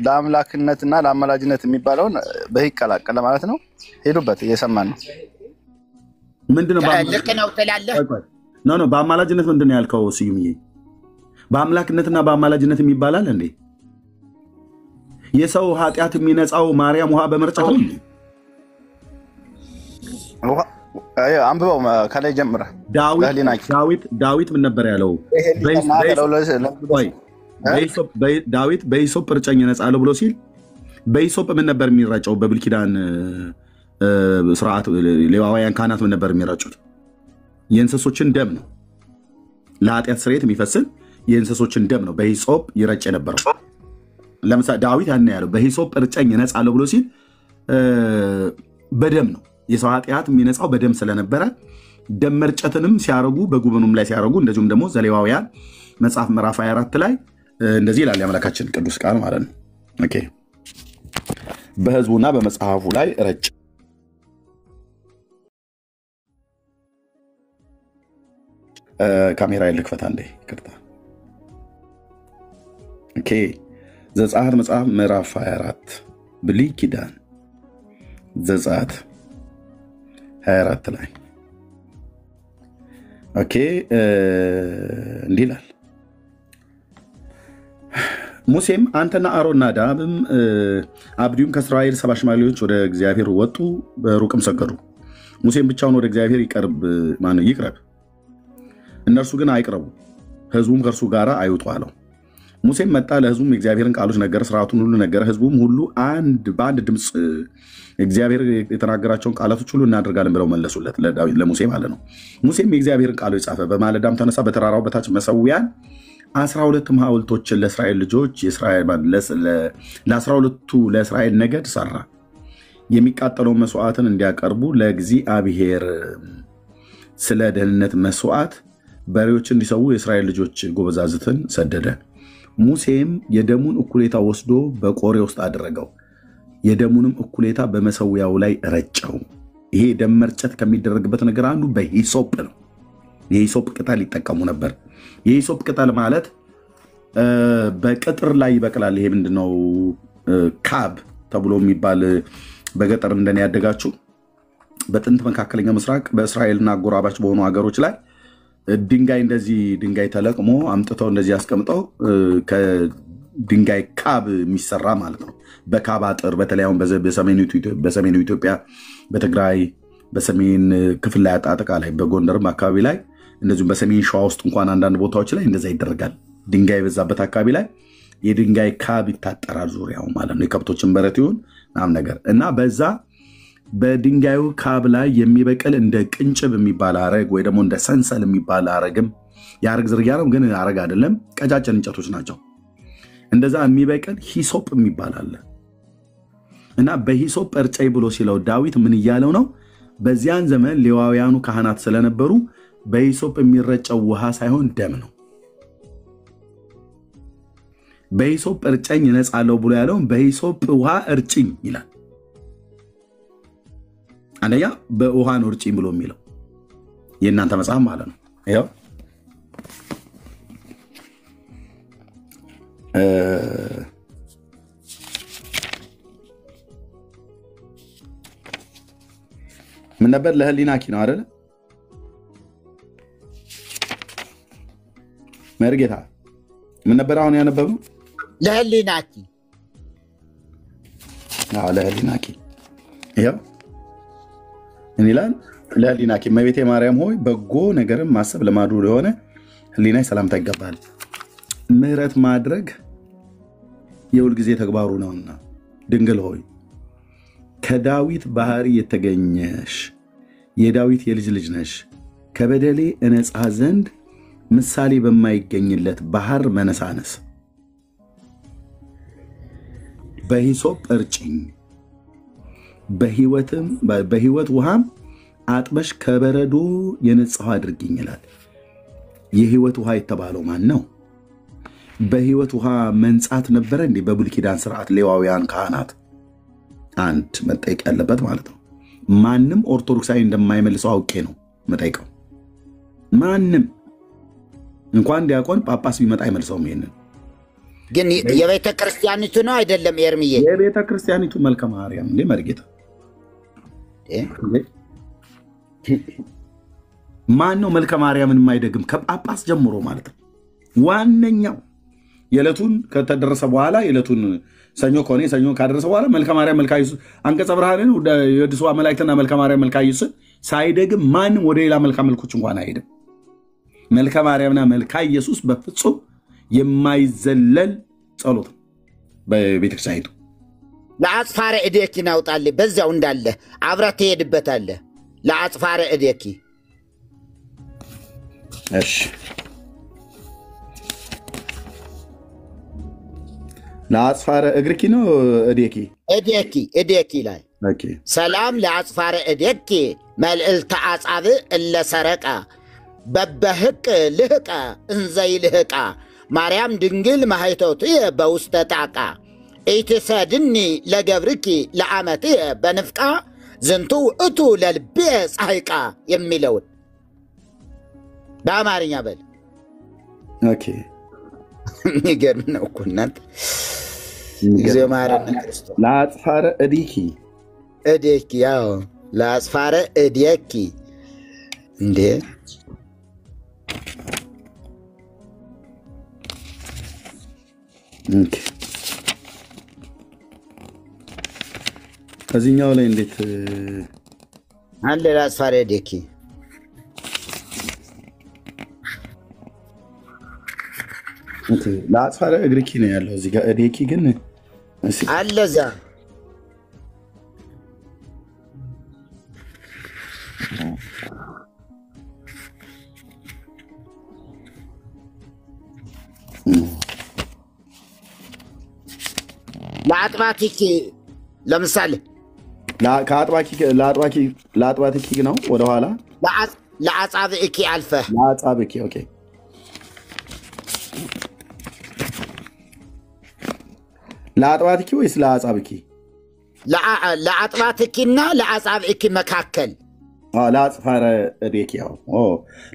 ለአምላክነትና ለአማላጅነት የሚባለውን በይቀላቀለ ማለት ነው። ሄዱበት እየሰማን ነው። ምንድነው ልክ ነው ትላለህ? ኖ በአማላጅነት ምንድነው ያልከው ስዩምዬ? በአምላክነትና በአማላጅነት የሚባላል እንዴ? የሰው ኃጢአት የሚነጻው ማርያም ውሃ በመርጨት ነው እንዴ? አንብበው ከላይ ጀምረህ ዳዊት ምን ነበር ያለው? ዳዊት በሂሶጵ እርጨኝ እነጻለሁ ብሎ ሲል በሂሶጵ ምን ነበር የሚረጨው? በብሉይ ኪዳን ስርዓት ሌዋውያን ካህናት ምን ነበር የሚረጩት? የእንስሶችን ደም ነው ለኃጢአት ስርየት የሚፈስን የእንስሶችን ደም ነው በሂሶጵ ይረጭ የነበረው። ለምሳሌ ዳዊት ያን ያለው በሂሶጵ እርጨኝ እነጻለሁ ብሎ ሲል በደም ነው። የሰው ኃጢአት የሚነጻው በደም ስለነበረ ደም መርጨትንም ሲያረጉ በጉበኑም ላይ ሲያረጉ እንደዚሁም ደግሞ ዘሌዋውያን መጽሐፍ ምዕራፍ 24 ላይ እንደዚህ ይላል የአምላካችን ቅዱስ ቃል ማለት ነው። ኦኬ በህዝቡና በመጽሐፉ ላይ ረጭ ካሜራ ይልክፈታ እንዴ ይቅርታ። ኦኬ ዘጸአት መጽሐፍ ምዕራፍ 24 ብሉይ ኪዳን ዘጸአት 24 ላይ ኦኬ እንዲህ ይላል ሙሴም አንተና አሮን ናዳብም አብዲዩም ከእስራኤል 70 ሽማግሌዎች ወደ እግዚአብሔር ወጡ፣ በሩቅም ሰገዱ። ሙሴም ብቻውን ወደ እግዚአብሔር ይቅረብ፣ እነርሱ ግን አይቅረቡ፣ ህዝቡም ከእርሱ ጋር አይውጡ አለው። ሙሴም መጣ፣ ለህዝቡም የእግዚአብሔርን ቃሎች ነገረ፣ ስርዓቱን ሁሉ ነገረ። ህዝቡም ሁሉ በአንድ ድምፅ እግዚአብሔር የተናገራቸውን ቃላቶች ሁሉ እናደርጋለን ብለው መለሱለት፣ ለሙሴ ማለት ነው። ሙሴም የእግዚአብሔርን ቃሎች ጻፈ፣ በማለዳም ተነሳ፣ በተራራው በታች መሰዊያን 12 ሐውልቶችን ለእስራኤል ልጆች ለ12ቱ ለእስራኤል ነገድ ሰራ። የሚቃጠለውን መስዋዕትን እንዲያቀርቡ ለእግዚአብሔር ስለ ደህንነት መስዋዕት በሬዎች እንዲሰዉ የእስራኤል ልጆች ጎበዛዝትን ሰደደ። ሙሴም የደሙን እኩሌታ ወስዶ በቆሬ ውስጥ አደረገው፣ የደሙንም እኩሌታ በመሰዊያው ላይ ረጨው። ይሄ ደም መርጨት ከሚደረግበት ነገር አንዱ በሂሶጵ ነው። የሂሶጵ ቅጠል ይጠቀሙ ነበር። የሂሶጵ ቅጠል ማለት በቅጥር ላይ ይበቅላል። ይሄ ምንድነው ካብ ተብሎ የሚባል በገጠር እንደኔ ያደጋችሁ በጥንት መካከለኛ ምስራቅ በእስራኤልና አጎራባች በሆኑ ሀገሮች ላይ ድንጋይ ተለቅሞ አምጥተው እንደዚህ ያስቀምጠው ከድንጋይ ካብ የሚሰራ ማለት ነው። በካብ አጥር በተለይ አሁን በሰሜኑ ኢትዮጵያ በትግራይ በሰሜን ክፍል ላይ አጠቃላይ በጎንደርም አካባቢ ላይ እንደዚሁም በሰሜን ሸዋ ውስጥ እንኳን አንዳንድ ቦታዎች ላይ እንደዛ ይደረጋል። ድንጋይ በዛበት አካባቢ ላይ የድንጋይ ካብ ይታጠራል ዙሪያው ማለት ነው። የከብቶችን በረት ይሁን ምናምን ነገር እና በዛ በድንጋዩ ካብ ላይ የሚበቅል እንደ ቅንጭብ የሚባል አረግ ወይ ደግሞ እንደ ሰንሰል የሚባል አረግም የአረግ ዝርያ ነው፣ ግን አረግ አይደለም፣ ቀጫጭን እንጨቶች ናቸው። እንደዛ የሚበቅል ሂሶጵ የሚባል አለ እና በሂሶጵ እርጨኝ ብሎ ሲለው ዳዊት ምን እያለው ነው? በዚያን ዘመን ሌዋውያኑ ካህናት ስለነበሩ በሂሶጵ የሚረጨው ውሃ ሳይሆን ደም ነው። በሂሶጵ እርጨኝ እነጻለሁ ብሎ ያለው በሂሶጵ ውሃ እርጭኝ ይላል። አንደኛ በውሃ ነው እርጭኝ ብሎ የሚለው የእናንተ መጽሐፍ ማለት ነው። ይኸው ምን ነበር? ለህሊናኪ ነው አይደለ? መርጌታ ምን ነበር አሁን ያነበበው? ለህሊናኪ። አዎ ለህሊናኪ። ይኸው ምን ይላል? ለህሊናኪ እመቤቴ ማርያም ሆይ በጎ ነገርም ማሰብ ልማዱ የሆነ ህሊናይ ሰላምታ ይገባል። ምህረት ማድረግ የሁል ጊዜ ተግባሩ ነውና ድንግል ሆይ ከዳዊት ባህሪ የተገኘሽ የዳዊት የልጅ ልጅ ነሽ። ከበደሌ እነጻ ዘንድ ምሳሌ በማይገኝለት ባህር መነሳነስ በሂሶጵ እርጭኝ፣ በህይወት ውሃም አጥበሽ ከበረዶ የነጻው አድርጊኝ ይላል። የህይወት ውሃ የተባለው ማን ነው? በህይወት ውሃ መንጻት ነበረ እንዴ? በብሉይ ኪዳን ስርዓት ሌዋውያን ካህናት አንድ መጠየቅ ያለበት ማለት ነው። ማንም ኦርቶዶክሳዊ እንደማይመልሰው አውቄ ነው መጠይቀው። ማንም እንኳን ዲያቆን ጳጳስ ቢመጣ አይመልሰውም። ይሄንን ግን የቤተ ክርስቲያኒቱ ነው አይደለም? ኤርሚዬ የቤተ ክርስቲያኒቱ መልከ ማርያም እንዴ መርጌታ ማን ነው መልከ ማርያምን የማይደግም? ከጳጳስ ጀምሮ ማለት ነው። ዋነኛው የዕለቱን ከተደረሰ በኋላ የዕለቱን ሰኞ ከሆነ ሰኞ ካደረሰ በኋላ መልከ ማርያም መልካ ኢየሱስ አንቀጸ ብርሃንን የወድስዋ መላእክትና መልከ ማርያም መልካ ኢየሱስ ሳይደግም ማንም ወደ ሌላ መልካ መልኮች እንኳን አይሄድም። መልከ ማርያምና መልካ ኢየሱስ በፍጹም የማይዘለል ጸሎት በቤተክርስቲያኒቱ። ለአጽፋረ እዴኪ ናውጣልህ፣ በዚያው እንዳለ አብረህ ትሄድበታለህ። ለአጽፋረ እዴኪ እሺ ለአጽፋረ እግርኪ ነው እዴኪ እዴኪ ላይ ኦኬ ሰላም ለአጽፋረ እዴኪ መልዕልተ አጻብዕ እለ ሰረቀ በበህቅ ልህቀ እንዘይ ልህቃ ማርያም ድንግል ማህቶትየ በውስተ ጣቃ ኢትሰድኒ ለገብርኪ ለአመትየ በንፍቃ ዝንቱ እቱ ለልቤ ፀሐይቃ የሚለውን በአማርኛ በል። ኦኬ የሚገርም ነው እኮ እናንተ። እግዚኦ መሐረነ ክርስቶስ። ለአጽፋረ እዴኪ ያው ለአጽፋረ እዴኪ እንዴ ኦኬ ከዚህኛው ላይ እንዴት አለ ለአጽፋረ እዴኪ ለአጽፋረ እግርኪ ነው ያለው እዚህ ጋር እዴኪ ግን አለዛ ለአጥባቲኪ ለምሳሌ ለአጥባቲኪ ነው ወደኋላ ለአጻብዕኪ አልፈህ ለአጻብዕኪ ኦኬ ለአጥባትኪ ወይስ ለአጻብኪ? ለአጥባትኪና ለአጻብዕኪ መካከል ለአጽፋረ እዴኪ ያው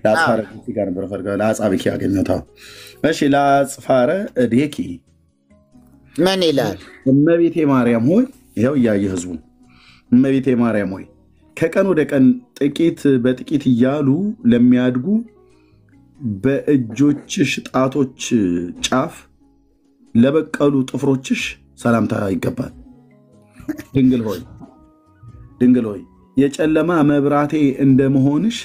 ለአጽፋረ እዴኪ ጋር ነበር ፈርጋ ለአጻብኪ ያገኘታ። እሺ ለአጽፋረ እዴኪ ምን ይላል? እመቤቴ ማርያም ሆይ ይኸው እያየ ህዝቡ እመቤቴ ማርያም ሆይ ከቀን ወደ ቀን ጥቂት በጥቂት እያሉ ለሚያድጉ በእጆችሽ ጣቶች ጫፍ ለበቀሉ ጥፍሮችሽ ሰላምታ ይገባል። ድንግል ሆይ የጨለማ መብራቴ እንደመሆንሽ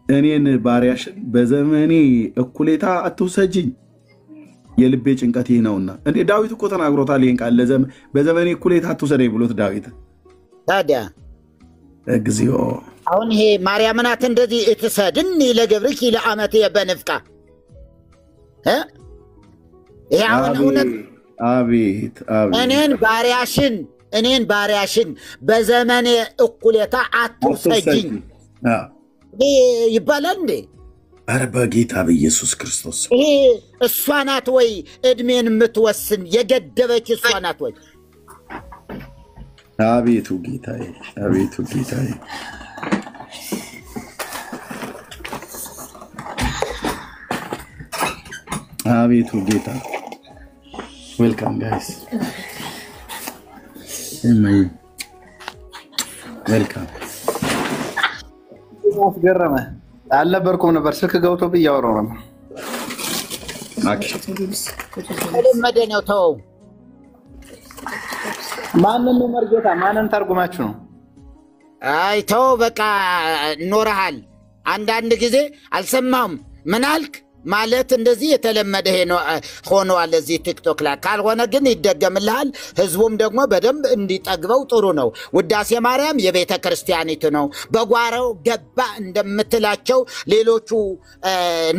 እኔን ባሪያሽን በዘመኔ እኩሌታ አትውሰጂኝ፣ የልቤ ጭንቀት ይህ ነውና። እንዴ ዳዊት እኮ ተናግሮታል ይህን ቃል በዘመኔ እኩሌታ አትውሰደኝ ብሎት ዳዊት። ታዲያ እግዚኦ አሁን ይሄ ማርያም ናት እንደዚህ እትሰድኒ ለገብርኪ ለአመትየ በንፍቃ ይሄ አሁን እውነት አቤት እኔን ባሪያሽን በዘመኔ እኩሌታ አትውሰጂኝ ይባላል እንዴ? ኧረ በጌታ በኢየሱስ ክርስቶስ ይሄ እሷ ናት ወይ እድሜን የምትወስን የገደበች እሷ ናት ወይ? አቤቱ ጌታዬ አቤቱ ጌታዬ አቤቱ ጌታ ዌልካም ጋይስ ዌልካም አስገረመ አልነበርኩም ነበር ስልክ ገብቶብኝ እያወራሁ ነበር ለመደ ነው ተው ማንን ነው መርጌታ ማንን ተርጉማችሁ ነው አይ ተው በቃ ኖርሃል አንዳንድ ጊዜ አልሰማም ምን አልክ ማለት እንደዚህ የተለመደ ሆኗል እዚህ ቲክቶክ ላይ ካልሆነ ግን ይደገምልሃል ህዝቡም ደግሞ በደንብ እንዲጠግበው ጥሩ ነው ውዳሴ ማርያም የቤተ ክርስቲያኒቱ ነው በጓራው ገባ እንደምትላቸው ሌሎቹ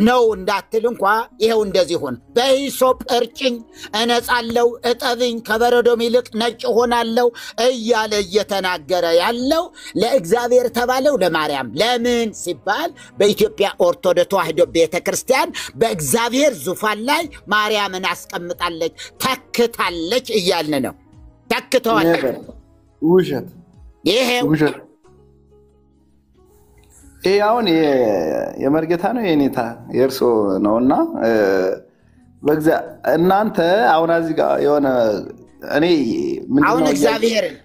ነው እንዳትል እንኳን ይሄው እንደዚህ ሆነ በሂሶጵ እርጭኝ እነጻለው እጠብኝ ከበረዶም ይልቅ ነጭ ሆናለው እያለ እየተናገረ ያለው ለእግዚአብሔር ተባለው ለማርያም ለምን ሲባል በኢትዮጵያ ኦርቶዶክስ ተዋሕዶ ቤተ ክርስቲያን በእግዚአብሔር ዙፋን ላይ ማርያምን አስቀምጣለች ተክታለች እያልን ነው ተክተዋለች ውሸት ይሄ አሁን የመርጌታ ነው የኔታ የእርሶ ነውና እናንተ አሁን እዚህ ጋር የሆነ እኔ አሁን እግዚአብሔርን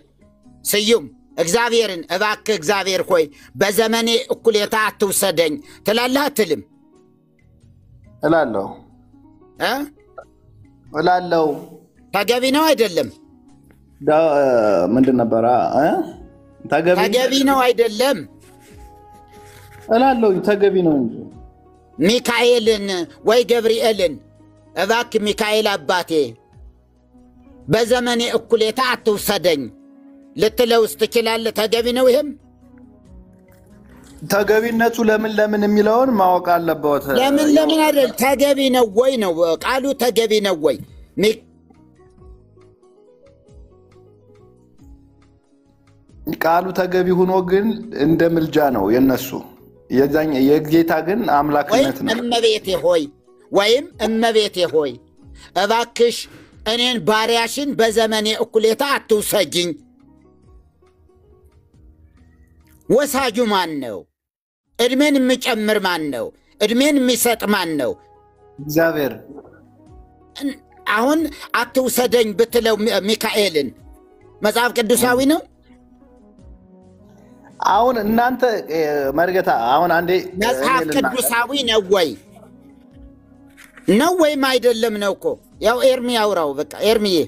ስዩም እግዚአብሔርን እባክህ እግዚአብሔር ሆይ በዘመኔ እኩሌታ አትውሰደኝ ትላለህ አትልም? እላለሁ ተገቢ ነው አይደለም? ምንድን ነበረ ተገቢ ነው አይደለም? እላለሁ ተገቢ ነው እንጂ ሚካኤልን ወይ ገብርኤልን እባክህ ሚካኤል አባቴ በዘመኔ እኩሌታ አትውሰደኝ ልትለውስ ትችላለህ ተገቢ ነው ይሄም ተገቢነቱ ለምን የሚለውን ማወቅ አለበት። ለምን አይደል? ተገቢ ነው ወይ ነው ቃሉ? ተገቢ ነው ወይ? ቃሉ ተገቢ ሆኖ ግን እንደ ምልጃ ነው የነሱ። የጌታ ግን አምላክነት ነው። ወይም እመቤቴ ሆይ እባክሽ እኔን ባሪያሽን በዘመኔ እኩሌታ አትውሰጂኝ። ወሳጁ ማን ነው? እድሜን የሚጨምር ማን ነው? እድሜን የሚሰጥ ማን ነው? እግዚአብሔር። አሁን አትውሰደኝ ብትለው ሚካኤልን መጽሐፍ ቅዱሳዊ ነው? አሁን እናንተ መርገታ አሁን አንዴ መጽሐፍ ቅዱሳዊ ነው ወይ ነው ወይም አይደለም ነው እኮ። ያው ኤርሚ ያውራው በቃ። ኤርሚዬ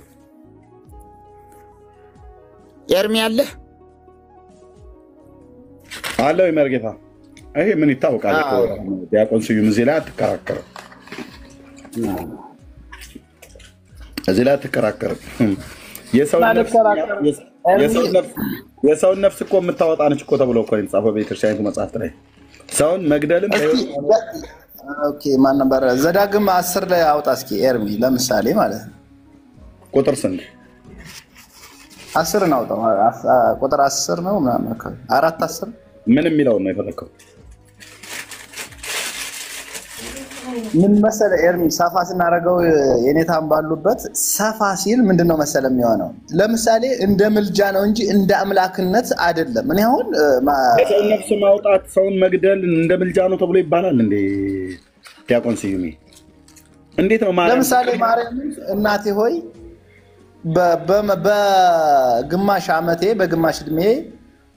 ኤርሚ አለ አለው መርገታ። ይሄ ምን ይታወቃል እኮ ዲያቆን ስዩም እዚህ ላይ አትከራከርም። እዚህ ላይ አትከራከርም። የሰውን ነፍስ እኮ የምታወጣ ነች እኮ ተብሎ እኮ የተጻፈው በቤተክርስቲያኒቱ መጽሐፍት ላይ ሰውን መግደልም ኦኬ ማን ነበር? ዘዳግም 10 ላይ አውጣ እስኪ ኤርሚ ለምሳሌ ማለት ነው። ቁጥር ስንት? 10 ነው አውጣ። ቁጥር 10 ነው ምናምን 4-10 ምን የሚለው ነው የፈለከው? ምን መሰለ ኤርሚ ሰፋ ስናደርገው የኔታም ባሉበት ሰፋ ሲል ምንድነው መሰለ የሚሆነው? ለምሳሌ እንደ ምልጃ ነው እንጂ እንደ አምላክነት አይደለም። እኔ አሁን የሰውን ነፍስ ማውጣት ሰውን መግደል እንደ ምልጃ ነው ተብሎ ይባላል እንዴ? ዲያቆን ስዩሜ እንዴት ነው ማለት? ለምሳሌ ማርያም እናቴ ሆይ በግማሽ ዓመቴ በግማሽ እድሜ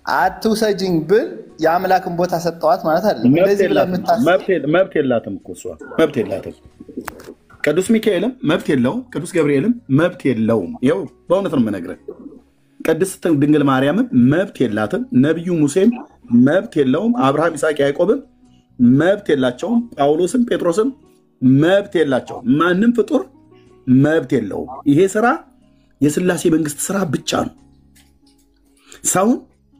አትውሰጂኝ ብል የአምላክን ቦታ ሰጠዋት ማለት አይደለም። እንደዚህ ብላ መብት የላትም እኮ እሷ መብት የላትም። ቅዱስ ሚካኤልም መብት የለውም፣ ቅዱስ ገብርኤልም መብት የለውም። ይኸው በእውነት ነው የምነግርህ። ቅድስት ድንግል ማርያምም መብት የላትም፣ ነቢዩ ሙሴም መብት የለውም፣ አብርሃም ይስሐቅ ያዕቆብም መብት የላቸውም፣ ጳውሎስም ጴጥሮስም መብት የላቸውም። ማንም ፍጡር መብት የለውም። ይሄ ስራ የሥላሴ መንግስት ስራ ብቻ ነው። ሰውን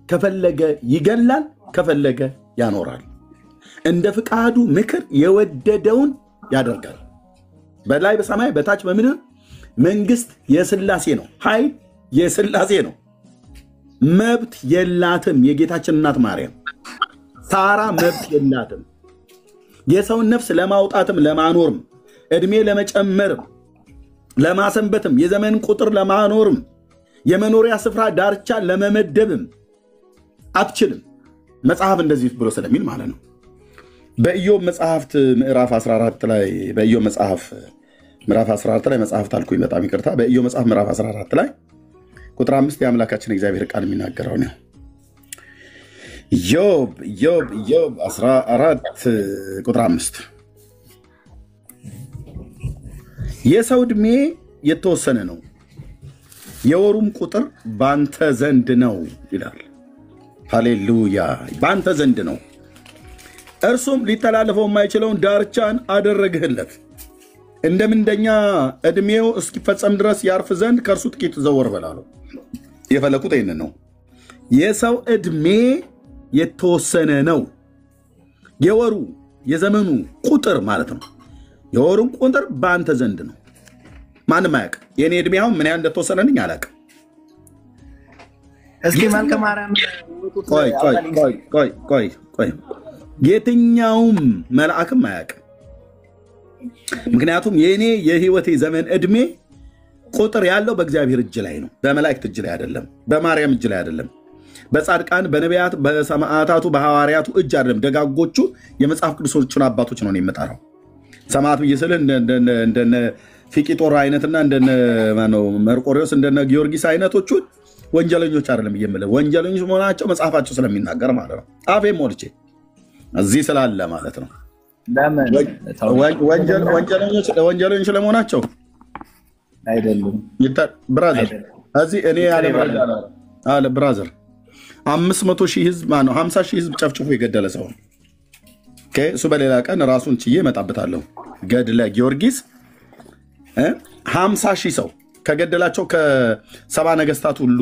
ከፈለገ ይገላል፣ ከፈለገ ያኖራል። እንደ ፍቃዱ ምክር የወደደውን ያደርጋል። በላይ በሰማይ በታች በምድር መንግስት የሥላሴ ነው፣ ኃይል የሥላሴ ነው። መብት የላትም። የጌታችን እናት ማርያም ሳራ መብት የላትም። የሰውን ነፍስ ለማውጣትም ለማኖርም እድሜ ለመጨመርም ለማሰንበትም የዘመን ቁጥር ለማኖርም የመኖሪያ ስፍራ ዳርቻ ለመመደብም አትችልም። መጽሐፍ እንደዚህ ብሎ ስለሚል ማለት ነው። በኢዮብ መጽሐፍት ምዕራፍ 14 ላይ በኢዮብ መጽሐፍ ምዕራፍ 14 ላይ መጽሐፍ ታልኩኝ በጣም ይቅርታ። በኢዮብ መጽሐፍ ምዕራፍ 14 ላይ ቁጥር 5 የአምላካችን እግዚአብሔር ቃል የሚናገረው ነው። ኢዮብ 14 ቁጥር 5 የሰው ዕድሜ የተወሰነ ነው፣ የወሩም ቁጥር ባንተ ዘንድ ነው ይላል። ሃሌሉያ! ባንተ ዘንድ ነው፣ እርሱም ሊተላለፈው የማይችለውን ዳርቻን አደረግህለት። እንደ ምንደኛ ዕድሜው እስኪፈጸም ድረስ ያርፍ ዘንድ ከእርሱ ጥቂት ዘወር በላለው። የፈለኩት ይህንን ነው። የሰው ዕድሜ የተወሰነ ነው፣ የወሩ የዘመኑ ቁጥር ማለት ነው። የወሩም ቁጥር በአንተ ዘንድ ነው። ማንም አያውቅ። የእኔ ዕድሜ አሁን ምን ያህል እንደተወሰነልኝ አላውቅም። እስኪ መልከ ማርያም ቆይ የትኛውም መልአክም አያውቅም። ምክንያቱም የእኔ የህይወቴ ዘመን ዕድሜ ቁጥር ያለው በእግዚአብሔር እጅ ላይ ነው፣ በመላእክት እጅ ላይ አይደለም፣ በማርያም እጅ ላይ አይደለም፣ በጻድቃን በነቢያት በሰማዕታቱ በሐዋርያቱ እጅ አይደለም። ደጋጎቹ የመጽሐፍ ቅዱሶቹን አባቶች ነው የምጠራው። ሰማዕት ብዬ ስልህ እንደነ ፊቂጦር አይነትና እንደነ መርቆሪዎስ እንደነ ጊዮርጊስ አይነቶቹ ወንጀለኞች አይደለም የምልህ። ወንጀለኞች መሆናቸው መጽሐፋቸው ስለሚናገር ማለት ነው። አፌን ሞልቼ እዚህ ስላለ ማለት ነው። ወንጀለኞች ለመሆናቸው አይደለም ብራዘር። እዚህ እኔ አለ ብራዘር 500,000 ህዝብ ማነው 50,000 ህዝብ ጨፍጭፎ የገደለ ሰው እሱ በሌላ ቀን ራሱን ችዬ እመጣበታለሁ። ገድለ ጊዮርጊስ 50,000 ሰው ከገደላቸው ከ70 ነገስታት ሁሉ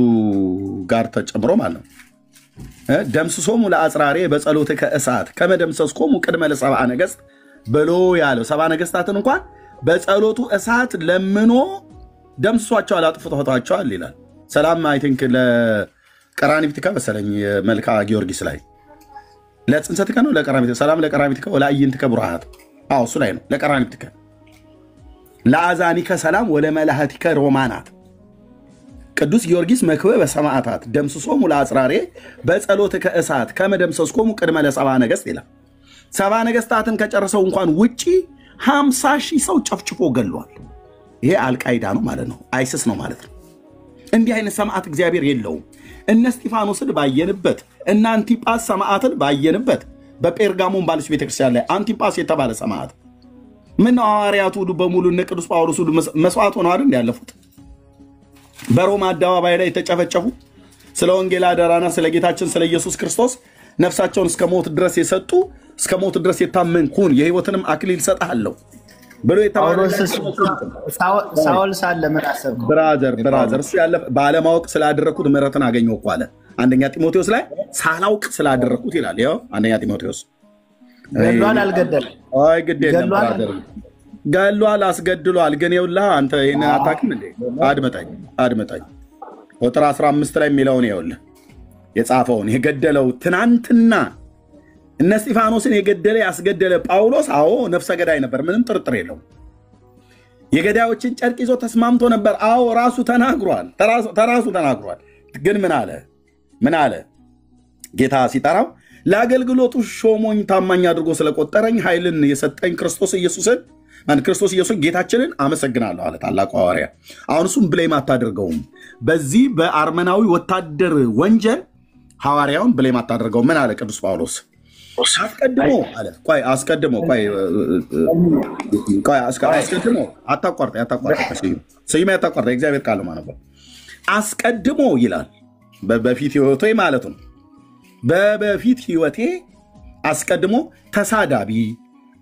ጋር ተጨምሮ ማለት ነው። ደምስሶሙ ለአጽራሬ በጸሎትከ እሳት ከመደምሰስኮሙ ቅድመ ለሰብአ ነገሥት ብሎ ያለው ሰብአ ነገሥታትን እንኳን በጸሎቱ እሳት ለምኖ ደምስሷቸዋል፣ አጥፍቷቸዋል ይላል። ሰላም አይ ቲንክ ለቀራኒብትከ መሰለኝ መልካ ጊዮርጊስ ላይ ለጽንሰትከ ነው ለቀራኒብትከ ሰላም ለቀራኒብትከ ወለአይንትከ ቡርሃት እሱ ላይ ነው ለቀራኒብትከ ለአዛኒከ ሰላም ወለመላእክቲከ ሮማናት ቅዱስ ጊዮርጊስ መክበበ ሰማዕታት ደምስሶሙ ለአጽራሬ በጸሎትከ እሳት ከመደምሰስኮሙ ቅድመ ለሰብአ ነገሥት ይላል። ሰብአ ነገሥታትን ከጨረሰው እንኳን ውጪ 50,000 ሰው ጨፍጭፎ ገሏል። ይሄ አልቃይዳ ነው ማለት ነው፣ አይሲስ ነው ማለት ነው። እንዲህ አይነት ሰማዕት እግዚአብሔር የለውም። እነ እስጢፋኖስን ባየንበት እነ አንቲጳስ ሰማዕትን ባየንበት በጴርጋሞን ባለች ቤተክርስቲያን ላይ አንቲጳስ የተባለ ሰማዕት ምን ሐዋርያቱ ሁሉ በሙሉ እነ ቅዱስ ጳውሎስ ሁሉ መስዋዕት ሆነው አይደል ያለፉት? በሮማ አደባባይ ላይ የተጨፈጨፉ ስለ ወንጌል አደራና ስለ ጌታችን ስለ ኢየሱስ ክርስቶስ ነፍሳቸውን እስከ ሞት ድረስ የሰጡ እስከ ሞት ድረስ የታመንኩን የሕይወትንም አክሊል ሰጣለሁ ብሎ ሳውል ሳለ ምን አሰብከው? ብራዘር እሱ ያለ ባለማወቅ ስላደረኩት ምሕረትን አገኘሁ እኮ አለ አንደኛ ጢሞቴዎስ ላይ ሳላውቅ ስላደረኩት ይላል። ያው አንደኛ ጢሞቴዎስ ገድሏል አልገደለም? አይ ግድ የለም ብራዘር ገድሏል አስገድሏል። ግን ይኸውልህ አንተ ይሄን አታውቅም እንዴ? አድመጣኝ ቁጥር 15 ላይ የሚለውን ይኸውልህ የጻፈውን የገደለው ትናንትና እነ እስጢፋኖስን የገደለ ያስገደለ ጳውሎስ አዎ ነፍሰ ገዳይ ነበር፣ ምንም ጥርጥር የለውም። የገዳዮችን ጨርቅ ይዞ ተስማምቶ ነበር፣ አዎ ራሱ ተናግሯል። ግን ምን አለ ጌታ ሲጠራው ለአገልግሎቱ ሾሞኝ ታማኝ አድርጎ ስለቆጠረኝ ኃይልን የሰጠኝ ክርስቶስ ኢየሱስን ጌታችንን አመሰግናለሁ አለ ታላቁ ሐዋርያ። አሁን እሱም ብሌም አታደርገውም። በዚህ በአርመናዊ ወታደር ወንጀል ሐዋርያውን ብሌም አታደርገውም። ምን አለ ቅዱስ ጳውሎስ? አስቀድሞ አታቋርጥ የእግዚአብሔር ቃል ማለት ነው። አስቀድሞ ይላል በፊት ህይወቴ ማለት ነው። በፊት ህይወቴ አስቀድሞ ተሳዳቢ፣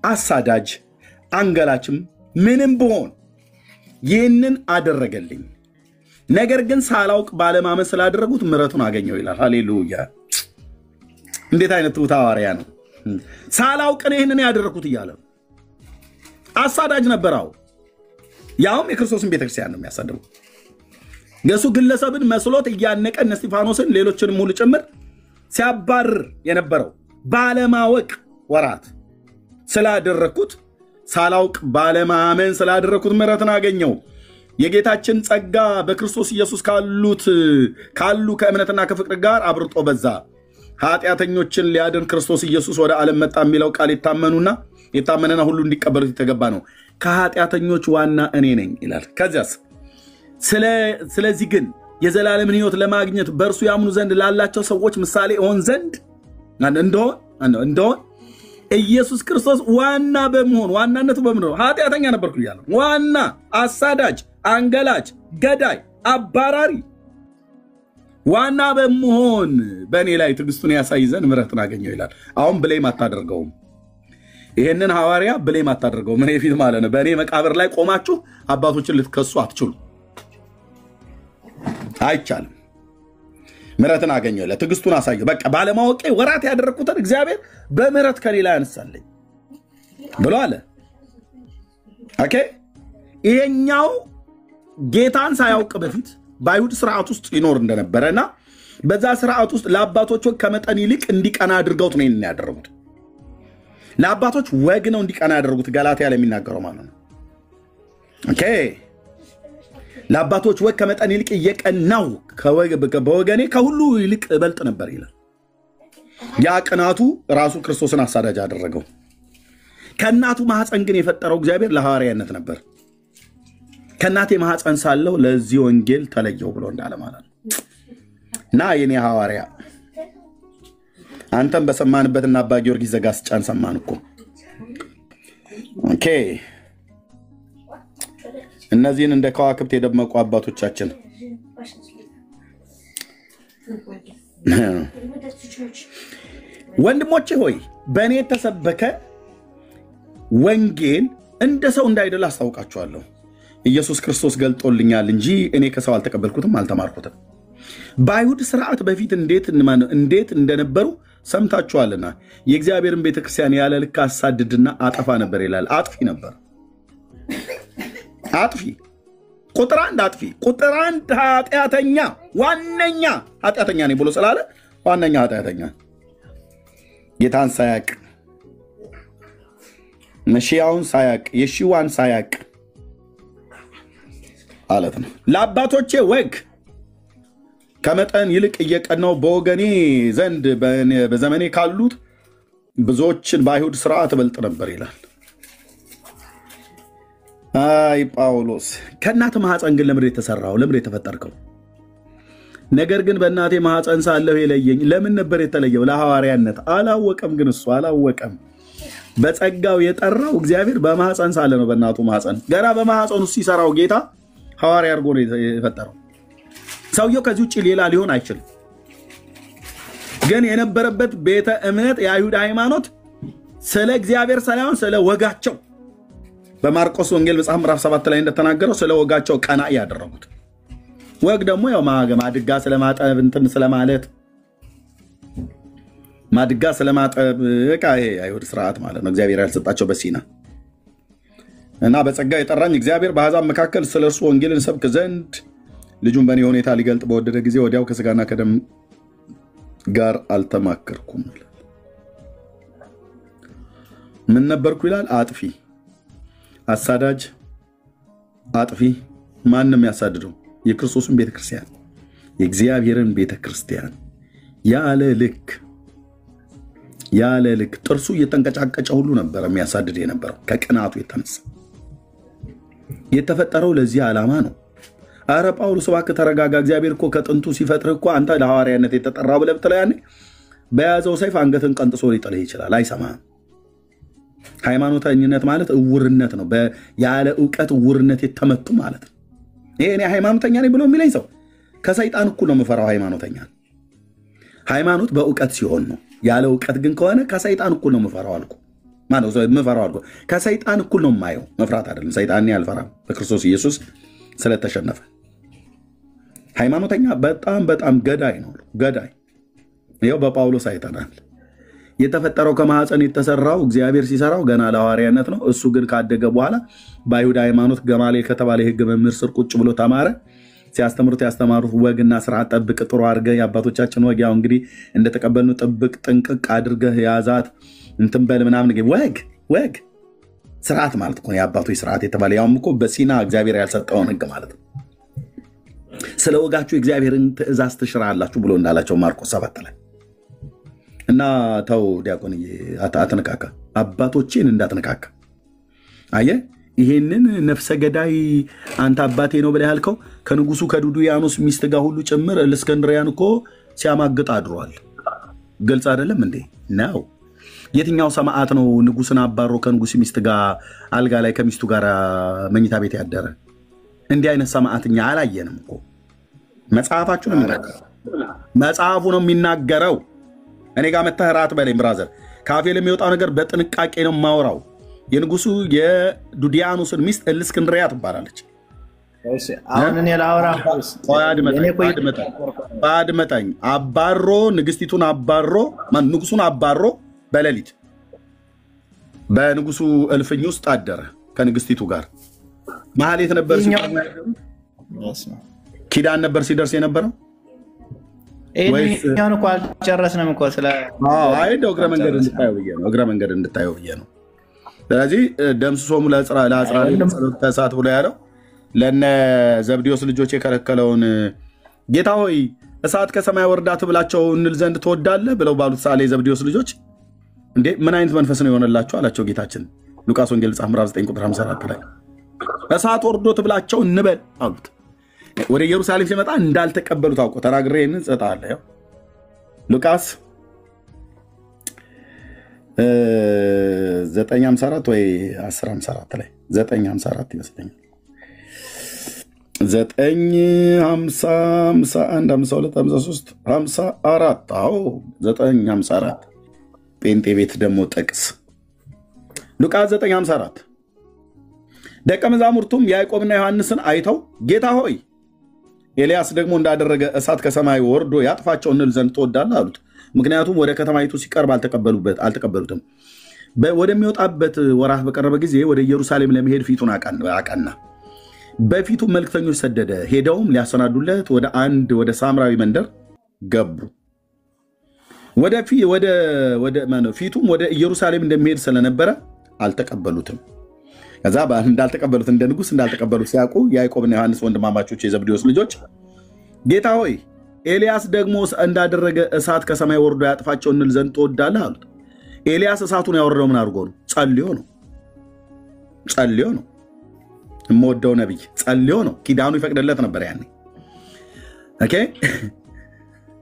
አሳዳጅ፣ አንገላችም ምንም ብሆን ይህንን አደረገልኝ። ነገር ግን ሳላውቅ ባለማመን ስላደረጉት ምሕረቱን አገኘው ይላል። ሃሌሉያ! እንዴት አይነት ትሑት ሐዋርያ ነው! ሳላውቅ ይህንን ያደረኩት እያለ አሳዳጅ ነበረው። ያውም የክርስቶስን ቤተክርስቲያን ነው የሚያሳድረው። የሱ ግለሰብን መስሎት እያነቀ እነ እስጢፋኖስን ሌሎችንም ሁሉ ጭምር ሲያባርር የነበረው ባለማወቅ ወራት ስላደረኩት ሳላውቅ ባለማመን ስላደረኩት ምሕረትን አገኘው። የጌታችን ጸጋ በክርስቶስ ኢየሱስ ካሉ ከእምነትና ከፍቅር ጋር አብርጦ በዛ። ኃጢአተኞችን ሊያድን ክርስቶስ ኢየሱስ ወደ ዓለም መጣ የሚለው ቃል የታመነና ሁሉ እንዲቀበሉት የተገባ ነው። ከኃጢአተኞች ዋና እኔ ነኝ ይላል። ከዚያስ ስለዚህ ግን የዘላለምን ሕይወት ለማግኘት በእርሱ ያምኑ ዘንድ ላላቸው ሰዎች ምሳሌ ሆን ዘንድ እንደሆን ኢየሱስ ክርስቶስ ዋና በመሆን ዋናነቱ በምን ነው? ኃጢአተኛ ነበርኩ እያለ ዋና አሳዳጅ፣ አንገላች፣ ገዳይ፣ አባራሪ ዋና በመሆን በእኔ ላይ ትዕግስቱን ያሳይ ዘንድ ምሕረትን አገኘው ይላል። አሁን ብሌም አታደርገውም። ይሄንን ሐዋርያ ብሌም አታደርገውም። ምን የፊት ማለት ነው? በእኔ መቃብር ላይ ቆማችሁ አባቶችን ልትከሱ አትችሉ፣ አይቻልም። ምሕረትን አገኘው ይላል። ትዕግስቱን አሳየው። በቃ ባለማወቄ ወራት ያደረኩትን እግዚአብሔር በምሕረት ከሌላ ያነሳልኝ ብሎ አለ። ኦኬ ይሄኛው ጌታን ሳያውቅ በፊት በአይሁድ ስርዓት ውስጥ ይኖር እንደነበረና በዛ ስርዓት ውስጥ ለአባቶች ወግ ከመጠን ይልቅ እንዲቀና አድርገውት ነው ይሄንን ያደረጉት። ለአባቶች ወግ ነው እንዲቀና ያደረጉት። ገላትያ ላይ የሚናገረው ማለት ነው። ኦኬ ለአባቶች ወግ ከመጠን ይልቅ እየቀናው በወገኔ ከሁሉ ይልቅ እበልጥ ነበር ይላል። ያ ቅናቱ ራሱ ክርስቶስን አሳዳጅ አደረገው። ከእናቱ ማህፀን ግን የፈጠረው እግዚአብሔር ለሐዋርያነት ነበር። ከእናቴ ማህፀን ሳለሁ ለዚህ ወንጌል ተለየው ብሎ እንዳለ ማለት ነው። እና የኔ ሐዋርያ አንተም በሰማንበትና አባ ጊዮርጊስ ዘጋስጫን ሰማን እኮ። ኦኬ እነዚህን እንደ ከዋክብት የደመቁ አባቶቻችን ወንድሞቼ ሆይ በእኔ የተሰበከ ወንጌል እንደ ሰው እንዳይደል አስታውቃችኋለሁ። ኢየሱስ ክርስቶስ ገልጦልኛል እንጂ እኔ ከሰው አልተቀበልኩትም አልተማርኩትም። በአይሁድ ስርዓት በፊት እንዴት እንደነበሩ ሰምታችኋልና የእግዚአብሔርን ቤተክርስቲያን ያለ ልክ አሳድድና አጠፋ ነበር ይላል። አጥፊ ነበር። አጥፊ ቁጥር አንድ አጥፊ ቁጥር አንድ ኃጢአተኛ ዋነኛ ኃጢአተኛ ነኝ ብሎ ስላለ ዋነኛ ኃጢአተኛ ጌታን ሳያቅ መሺያውን ሳያቅ የሺዋን ሳያቅ ማለት ነው። ለአባቶቼ ወግ ከመጠን ይልቅ እየቀናው በወገኔ ዘንድ በዘመኔ ካሉት ብዙዎችን በአይሁድ ስርዓት እበልጥ ነበር ይላል። አይ ጳውሎስ ከእናት ማህፀን ግን ለምድር የተሰራው ለምድር የተፈጠርከው ነገር ግን በእናቴ ማህፀን ሳለሁ የለየኝ ለምን ነበር የተለየው? ለሐዋርያነት። አላወቀም፣ ግን እሱ አላወቀም። በጸጋው የጠራው እግዚአብሔር በማህፀን ሳለ ነው። በእናቱ ማህፀን ገና በማህፀኑ ሲሰራው ጌታ ሐዋርያ አድርጎ ነው የፈጠረው። ሰውየው ከዚህ ውጭ ሌላ ሊሆን አይችልም። ግን የነበረበት ቤተ እምነት የአይሁድ ሃይማኖት ስለ እግዚአብሔር ሳይሆን ስለ ወጋቸው በማርቆስ ወንጌል መጽሐፍ ምዕራፍ 7 ላይ እንደተናገረው ስለ ወጋቸው ቀና ያደረጉት። ወግ ደግሞ ያው ማድጋ ስለማጠብ እንትን ስለማለት ማድጋ ስለማጠብ ቃይ አይሁድ ስርዓት ማለት ነው። እግዚአብሔር ያልሰጣቸው በሲና እና በጸጋ የጠራኝ እግዚአብሔር በአሕዛብ መካከል ስለ እርሱ ወንጌልን ሰብክ ዘንድ ልጁን በእኔ ሁኔታ ሊገልጥ በወደደ ጊዜ ወዲያው ከስጋና ከደም ጋር አልተማከርኩም ይላል። ምን ነበርኩ ይላል? አጥፊ፣ አሳዳጅ፣ አጥፊ። ማንም ያሳድደው የክርስቶስን ቤተክርስቲያን የእግዚአብሔርን ቤተክርስቲያን ያለ ልክ ጥርሱ እየተንቀጫቀጨ ሁሉ ነበር የሚያሳድድ የነበረው ከቅናቱ የተነሳ። የተፈጠረው ለዚህ ዓላማ ነው። አረ ጳውሎስ እባክህ ተረጋጋ። እግዚአብሔር እኮ ከጥንቱ ሲፈጥርህ እኮ አንተ ለሐዋርያነት የተጠራው ብለህ ብትለው ያኔ በያዘው ሰይፍ አንገትን ቀንጥሶ ሊጥልህ ይችላል። አይሰማህም። ሃይማኖተኝነት ማለት እውርነት ነው። ያለ እውቀት እውርነት የተመቱ ማለት ነው። ይሄ እኔ ሃይማኖተኛ ነኝ ብሎ የሚለኝ ሰው ከሰይጣን እኩል ነው የምፈራው። ሃይማኖት በእውቀት ሲሆን ነው። ያለ እውቀት ግን ከሆነ ከሰይጣን እኩል ነው የምፈራው አልኩ። ከሰይጣን እኩል ነው የማየው። መፍራት አይደለም። ሰይጣን አልፈራም በክርስቶስ ኢየሱስ ስለተሸነፈ። ሃይማኖተኛ በጣም ገዳይ ነው። ገዳይ ይኸው በጳውሎስ አይተናል። የተፈጠረው ከማህፀን የተሰራው እግዚአብሔር ሲሰራው ገና ለሐዋርያነት ነው። እሱ ግን ካደገ በኋላ በአይሁድ ሃይማኖት ገማልኤል ከተባለ የሕግ መምህር ስር ቁጭ ብሎ ተማረ። ሲያስተምሩት ያስተማሩት ወግና ስርዓት ጠብቅ፣ ጥሩ አድርገህ የአባቶቻችን ወግ ያው እንግዲህ እንደተቀበልነው ጥብቅ ጥንቅቅ አድርገህ ያዛት እንትን በል ምናምን። ወግ ስርዓት ማለት እኮ የአባቶች ስርዓት የተባለ ያውም እኮ በሲና እግዚአብሔር ያልሰጠውን ሕግ ማለት ነው። ስለ ወጋችሁ እግዚአብሔርን ትእዛዝ ትሽራላችሁ ብሎ እንዳላቸው ማርቆስ 7 ላይ እና ተው ዲያቆንዬ አትነካካ፣ አባቶቼን እንዳትነካካ። አየህ ይሄንን ነፍሰ ገዳይ አንተ አባቴ ነው ብለህ ያልከው ከንጉሱ ከዱድያኖስ ሚስት ጋር ሁሉ ጭምር እልስክንድርያን እኮ ሲያማግጥ አድሯል። ግልጽ አይደለም እንዴ ነው? የትኛው ሰማዕት ነው ንጉስን አባሮ ከንጉስ ሚስት ጋር አልጋ ላይ ከሚስቱ ጋር መኝታ ቤት ያደረ? እንዲህ አይነት ሰማዕትኛ አላየንም እኮ። መጽሐፋችሁ ነው የሚናገረው። መጽሐፉ ነው የሚናገረው። እኔ ጋር መተህ ራት በለኝ ብራዘር። ካፌ ለሚወጣው ነገር በጥንቃቄ ነው የማወራው። የንጉሱ የዱድያኖስን ሚስት እልስክንድርያ ትባላለች። አሁን እኔ ላወራ አድመጠኝ። አባሮ ንግስቲቱን ንጉሱን አባሮ በሌሊት በንጉሱ እልፍኝ ውስጥ አደረ ከንግስቲቱ ጋር። ማህሌት ነበር ኪዳን ነበር ሲደርስ የነበረው። ይሄን እኮ አልጨረስንም እኮ ስለ እግረ መንገድ እንድታየው ብዬ ነው። ስለዚህ ደምስሶሙ ለአጽራሪ ተሳት ብሎ ያለው ለነ ዘብዴዎስ ልጆች የከለከለውን ጌታ ሆይ እሳት ከሰማይ ወርዳ ትብላቸው እንል ዘንድ ትወዳለህ ብለው ባሉት ሳሌ ዘብዴዎስ ልጆች እንዴ ምን አይነት መንፈስ ነው የሆነላቸው አላቸው ጌታችን። ሉቃስ ወንጌል ምዕራፍ 9 ቁጥር 54 ላይ እሳት ወርዶ ትብላቸው እንበል አሉት። ወደ ኢየሩሳሌም ሲመጣ እንዳልተቀበሉት አውቆ ተናግሬ ይህንን እሰጥሃለሁ። ሉቃስ 9:54 ወይ 10:54 ላይ 9:54 ይመስለኛል። 9:50 51 52 53 54 አዎ 9:54 ጴንጤ ቤት ደግሞ ጥቅስ ሉቃስ 9:54 ደቀ መዛሙርቱም ያዕቆብና ዮሐንስን አይተው ጌታ ሆይ ኤልያስ ደግሞ እንዳደረገ እሳት ከሰማይ ወርዶ ያጥፋቸው እንል ዘንድ ትወዳለህ አሉት። ምክንያቱም ወደ ከተማይቱ ሲቀርብ አልተቀበሉትም። ወደሚወጣበት ወራት በቀረበ ጊዜ ወደ ኢየሩሳሌም ለመሄድ ፊቱን አቀና። በፊቱ መልክተኞች ሰደደ። ሄደውም ሊያሰናዱለት ወደ ሳምራዊ መንደር ገቡ። ፊቱም ወደ ኢየሩሳሌም እንደሚሄድ ስለነበረ አልተቀበሉትም። ከዛ እንዳልተቀበሉት እንደ ንጉሥ እንዳልተቀበሉት ሲያውቁ ያዕቆብና ዮሐንስ ወንድማማቾች የዘብዴዎስ ልጆች ጌታ ሆይ ኤልያስ ደግሞ እንዳደረገ እሳት ከሰማይ ወርዶ ያጥፋቸው እንል ዘንድ ትወዳለህ አሉት። ኤልያስ እሳቱን ያወረደው ምን አድርጎ ነው? ጸልዮ ነው። የምወደው ነቢይ ጸልዮ ነው። ኪዳኑ ይፈቅድለት ነበር ያኔ። ኦኬ።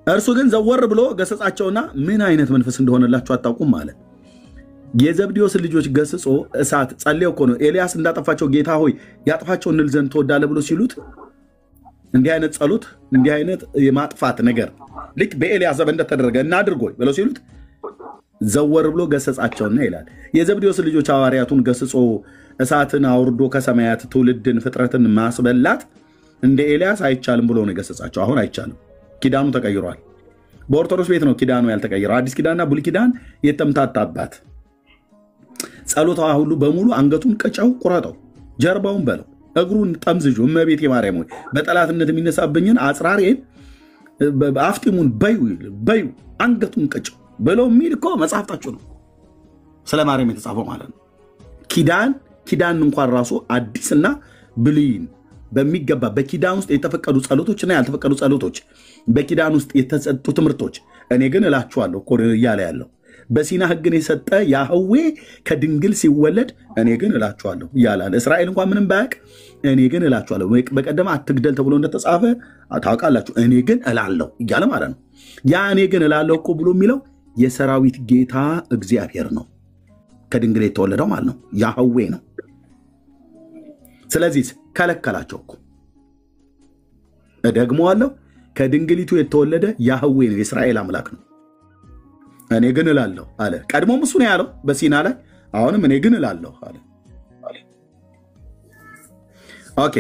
እርሱ ግን ዘወር ብሎ ገሰጻቸውና ምን አይነት መንፈስ እንደሆነላችሁ አታውቁም አለ። የዘብዴዎስ ልጆች ገስጾ እሳት ጸልዮ እኮ ነው ኤልያስ እንዳጠፋቸው ጌታ ሆይ ያጥፋቸው እንል ዘንድ ትወዳለህ ብሎ ሲሉት እንዲህ አይነት ጸሎት እንዲህ አይነት የማጥፋት ነገር ልክ በኤልያስ ዘመን እንደተደረገ እናድርጎይ ብለው ሲሉት ዘወር ብሎ ገሰጻቸውና ይላል። የዘብዴዎስ ልጆች ሐዋርያቱን ገስጾ እሳትን አውርዶ ከሰማያት ትውልድን ፍጥረትን ማስበላት እንደ ኤልያስ አይቻልም ብሎ ነው የገሰጻቸው። አሁን አይቻልም፣ ኪዳኑ ተቀይሯል። በኦርቶዶክስ ቤት ነው ኪዳኑ ያልተቀየረው። አዲስ ኪዳንና ብሉይ ኪዳን የተምታታባት ጸሎቷ ሁሉ በሙሉ አንገቱን ቀጫው፣ ቁረጠው፣ ጀርባውን በለው፣ እግሩን ጠምዝዡ፣ እመቤቴ ማርያም ሆይ በጠላትነት የሚነሳብኝን አጽራሬን አፍጢሙን በዩ አንገቱን ቀጫው ብለው የሚል እኮ መጽሐፍታችሁ ነው። ስለ ማርያም የተጻፈው ማለት ነው። ኪዳን እንኳን ራሱ አዲስና ብሉይን በሚገባ በኪዳን ውስጥ የተፈቀዱ ጸሎቶችና ያልተፈቀዱ ጸሎቶች፣ በኪዳን ውስጥ የተሰጡ ትምህርቶች እኔ ግን እላችኋለሁ እኮ እያለ ያለው በሲና ሕግን የሰጠ ያህዌ ከድንግል ሲወለድ እኔ ግን እላችኋለሁ እያለ እስራኤል እንኳን ምንም ባያውቅ እኔ ግን እላችኋለሁ። በቀደም አትግደል ተብሎ እንደተጻፈ ታውቃላችሁ። እኔ ግን እላለሁ እያለ ማለት ነው። ያ እኔ ግን እላለሁ እኮ ብሎ የሚለው የሰራዊት ጌታ እግዚአብሔር ነው። ከድንግል የተወለደው ማለት ነው፣ ያህዌ ነው። ስለዚህ ከለከላቸው እኮ እደግመዋለሁ፣ ከድንግሊቱ የተወለደ ያህዌ ነው፣ የእስራኤል አምላክ ነው። እኔ ግን እላለሁ አለ። ቀድሞም እሱ ነው ያለው በሲና ላይ፣ አሁንም እኔ ግን እላለሁ አለ። ኦኬ።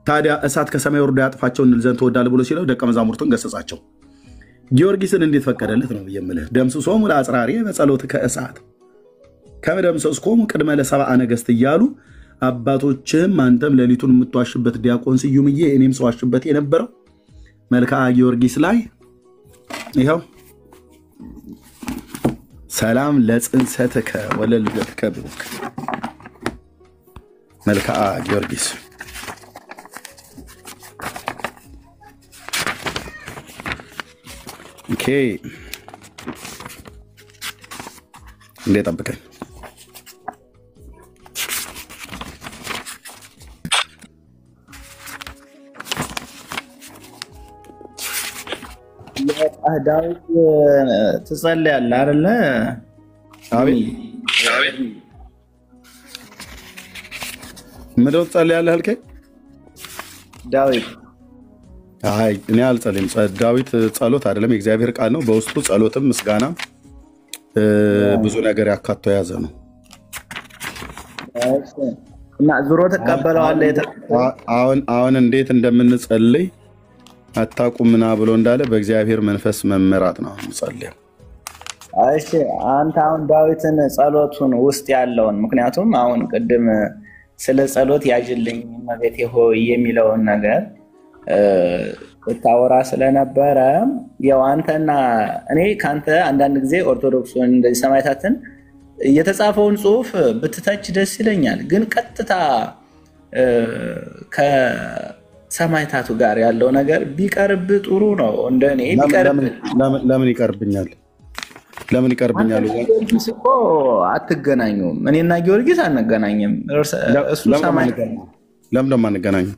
ታዲያ እሳት ከሰማይ ወርዶ ያጥፋቸው እንል ዘንድ ትወዳለህ ብሎ ሲለው ደቀ መዛሙርቱን ገሰጻቸው። ጊዮርጊስን እንዴት ፈቀደለት ነው የምልህ። ደምስሶሙ ለአጽራሪ በጸሎት ከእሳት ከመደምሰስኮሙ ቅድመ ለሰብአ ነገሥት እያሉ አባቶችህም አንተም ሌሊቱን የምትዋሽበት ዲያቆን ስዩምዬ እኔም ሰዋሽበት የነበረው መልክዓ ጊዮርጊስ ላይ ይኸው ሰላም ለጽንሰትከ ወለልደትከ ብሩክ መልክዓ ጊዮርጊስ ኦኬ። እንዴት ጠብቀኝ። ዳዊት ትጸልያለህ አይደለ? አቤት ምንድን ነው ትጸልያለህ አልከኝ? ዳዊት አይ እኔ አልጸልይም። ዳዊት ጸሎት አይደለም፣ የእግዚአብሔር ቃል ነው። በውስጡ ጸሎትም ምስጋና ብዙ ነገር ያካቶ የያዘ ነው እና ዙሮ ተቀበለዋለህ። አሁን እንዴት እንደምንጸልይ አታውቁምና ብሎ እንዳለ በእግዚአብሔር መንፈስ መመራት ነው የምጸልየው። እሺ አንተ አሁን ዳዊትን ጸሎቱን ውስጥ ያለውን ምክንያቱም አሁን ቅድም ስለ ጸሎት ያጅልኝ እመቤቴ ሆይ የሚለውን ነገር ታወራ ስለነበረ ያው አንተና እኔ ካንተ አንዳንድ ጊዜ ኦርቶዶክሱን እንደዚህ ሰማዕታትን የተጻፈውን ጽሑፍ ብትተች ደስ ይለኛል። ግን ቀጥታ ከሰማዕታቱ ጋር ያለው ነገር ቢቀርብ ጥሩ ነው። እንደኔ ቢቀርብ ለምን ይቀርብኛል? ለምን ይቀርብኛል? ጊዮርጊስ እኮ አትገናኙም። እኔና ጊዮርጊስ አንገናኝም። እሱ ሰማዕት ለምን ደማ አንገናኝም?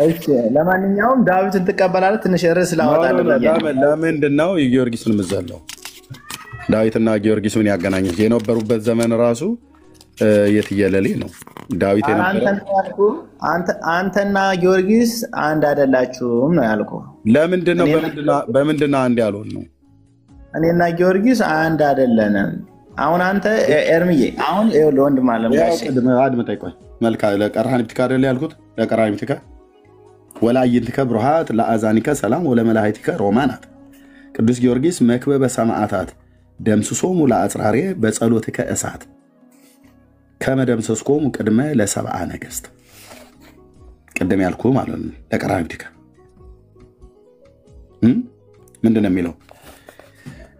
እሺ ለማንኛውም ዳዊትን ትቀበላለህ? ትንሽ ርዕስ ላወጣልህ። ለምንድን ነው የጊዮርጊስን ምዘለው? ዳዊትና ጊዮርጊስ ምን ያገናኛል? የነበሩበት ዘመን ራሱ የትየለሌ ነው። ዳዊት አንተና ጊዮርጊስ አንድ አይደላችሁም ነው ያልኩህ። ለምንድን ነው በምንድን ነው አንድ ያልሆን ነው? እኔና ጊዮርጊስ አንድ አይደለንም። አሁን አንተ ኤርምዬ አሁን ለወንድም አለም ጋር አድምጠኝ። ቆይ መልካ ለቀራኒ ብትካ አይደል ያልኩት? ለቀራኒ ብትካ ወላይልከ ብሩሃት ለአዛኒከ ሰላም ወለመላእክቲከ ሮማናት ቅዱስ ጊዮርጊስ መክበበ ሰማዕታት ደምስሶሙ ለአጽራሬ በጸሎትከ እሳት ከመደምሰስኮሙ ቅድመ ለሰብአ ነገሥት ቅድም ያልኩ ማለት ነው። ለቀራንብቲከ ምንድን ነው የሚለው?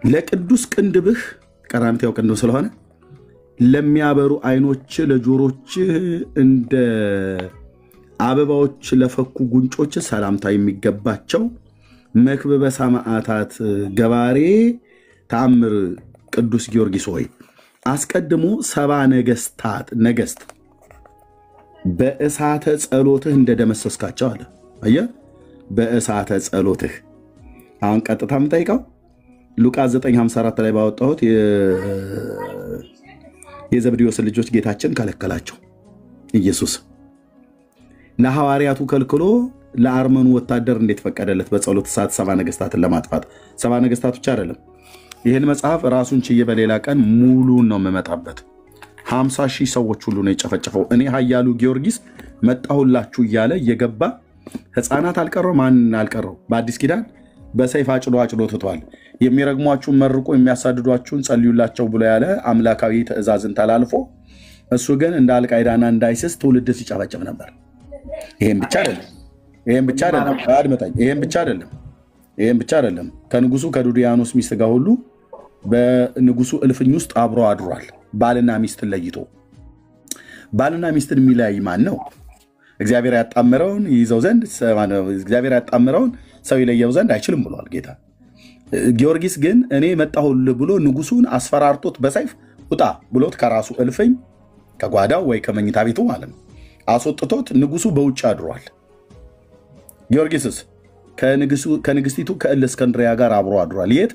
ለቅዱስ ቅንድብህ ቀራንብቲያው ቅንድብ ስለሆነ ለሚያበሩ አይኖች ለጆሮች እንደ አበባዎች ለፈኩ ጉንጮች ሰላምታ የሚገባቸው መክበበ ሰማዕታት ገባሬ ተአምር ቅዱስ ጊዮርጊስ ሆይ አስቀድሞ ሰባ ነገሥት በእሳተ ጸሎትህ እንደደመሰስካቸው አለ። አየህ፣ በእሳተ ጸሎትህ። አሁን ቀጥታ የምጠይቀው ሉቃስ 9:54 ላይ ባወጣሁት የዘብዴዎስ ልጆች ጌታችን ከለከላቸው። ኢየሱስ ለሐዋርያቱ ከልክሎ ለአርመኑ ወታደር እንዴት ፈቀደለት? በጸሎት እሳት ሰባ ነገሥታትን ለማጥፋት። ሰባ ነገሥታት ብቻ አይደለም። ይህን መጽሐፍ ራሱን ችዬ በሌላ ቀን ሙሉን ነው የምመጣበት። 50,000 ሰዎች ሁሉ ነው የጨፈጨፈው። እኔ ኃያሉ ጊዮርጊስ መጣሁላችሁ እያለ እየገባ ሕፃናት አልቀረው፣ ማን አልቀረው። በአዲስ ኪዳን በሰይፍ አጭሎ ትቷል። የሚረግሟችሁን መርቁ፣ የሚያሳድዷችሁን ጸልዩላቸው ብሎ ያለ አምላካዊ ትእዛዝን ተላልፎ እሱ ግን እንደ አልቃይዳና እንዳይስስ ትውልድ ሲጨፈጭፍ ነበር። ይሄን ብቻ አይደለም አድመጣኝ። ይሄን ብቻ አይደለም ከንጉሱ ከዱዲያኖስ ሚስት ጋር ሁሉ በንጉሱ እልፍኝ ውስጥ አብሮ አድሯል። ባልና ሚስትን ለይቶ። ባልና ሚስትን የሚለያይ ማን ነው? እግዚአብሔር ያጣመረውን ይይዘው ዘንድ እግዚአብሔር ያጣመረውን ሰው ይለየው ዘንድ አይችልም ብሏል ጌታ። ጊዮርጊስ ግን እኔ መጣሁልህ ብሎ ንጉሱን አስፈራርቶት በሰይፍ ውጣ ብሎት ከራሱ እልፍኝ ከጓዳው ወይ ከመኝታ ቤቱ ማለት ነው አስወጥቶት ንጉሱ በውጭ አድሯል። ጊዮርጊስስ ከንግስቲቱ ከእለእስክንድርያ ጋር አብሮ አድሯል። የት?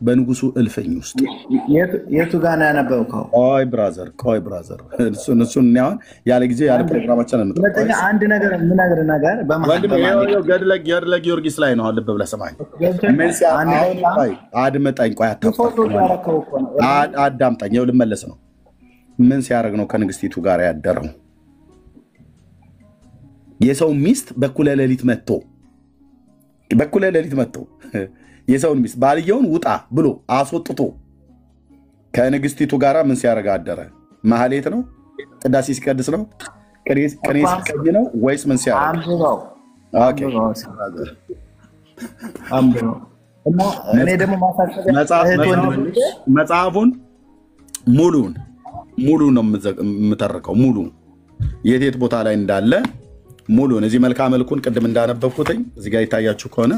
በንጉሱ እልፍኝ ውስጥ። የቱ ጋር ነው ያነበብከው? ቆይ ብራዘር እሱን አሁን ያለ ጊዜ ያለ ፕሮግራማችን ነው። አንድ ነገር የምነግርህ ነገር ገድለ ጊዮርጊስ ላይ ነው። ልብ ብለህ ስማኝ። አድምጠኝ። ቆይ አዳምጠኝ። ልመለስ ነው። ምን ሲያደርግ ነው ከንግስቲቱ ጋር ያደረው? የሰው ሚስት በኩለ ሌሊት መጥቶ የሰውን ሚስት ባልየውን ውጣ ብሎ አስወጥቶ ከንግስቲቱ ጋር ምን ሲያደርግ አደረ? ማህሌት ነው? ቅዳሴ ሲቀድስ ነው? ቅኔ ሲቀኝ ነው ወይስ ምን ሲያደርግ? መጽሐፉን ሙሉን ነው የምተርከው። ሙሉ የት ቦታ ላይ እንዳለ ሙሉን እዚህ መልክዓ መልኩን ቅድም እንዳነበብኩትኝ እዚህ ጋር ይታያችሁ ከሆነ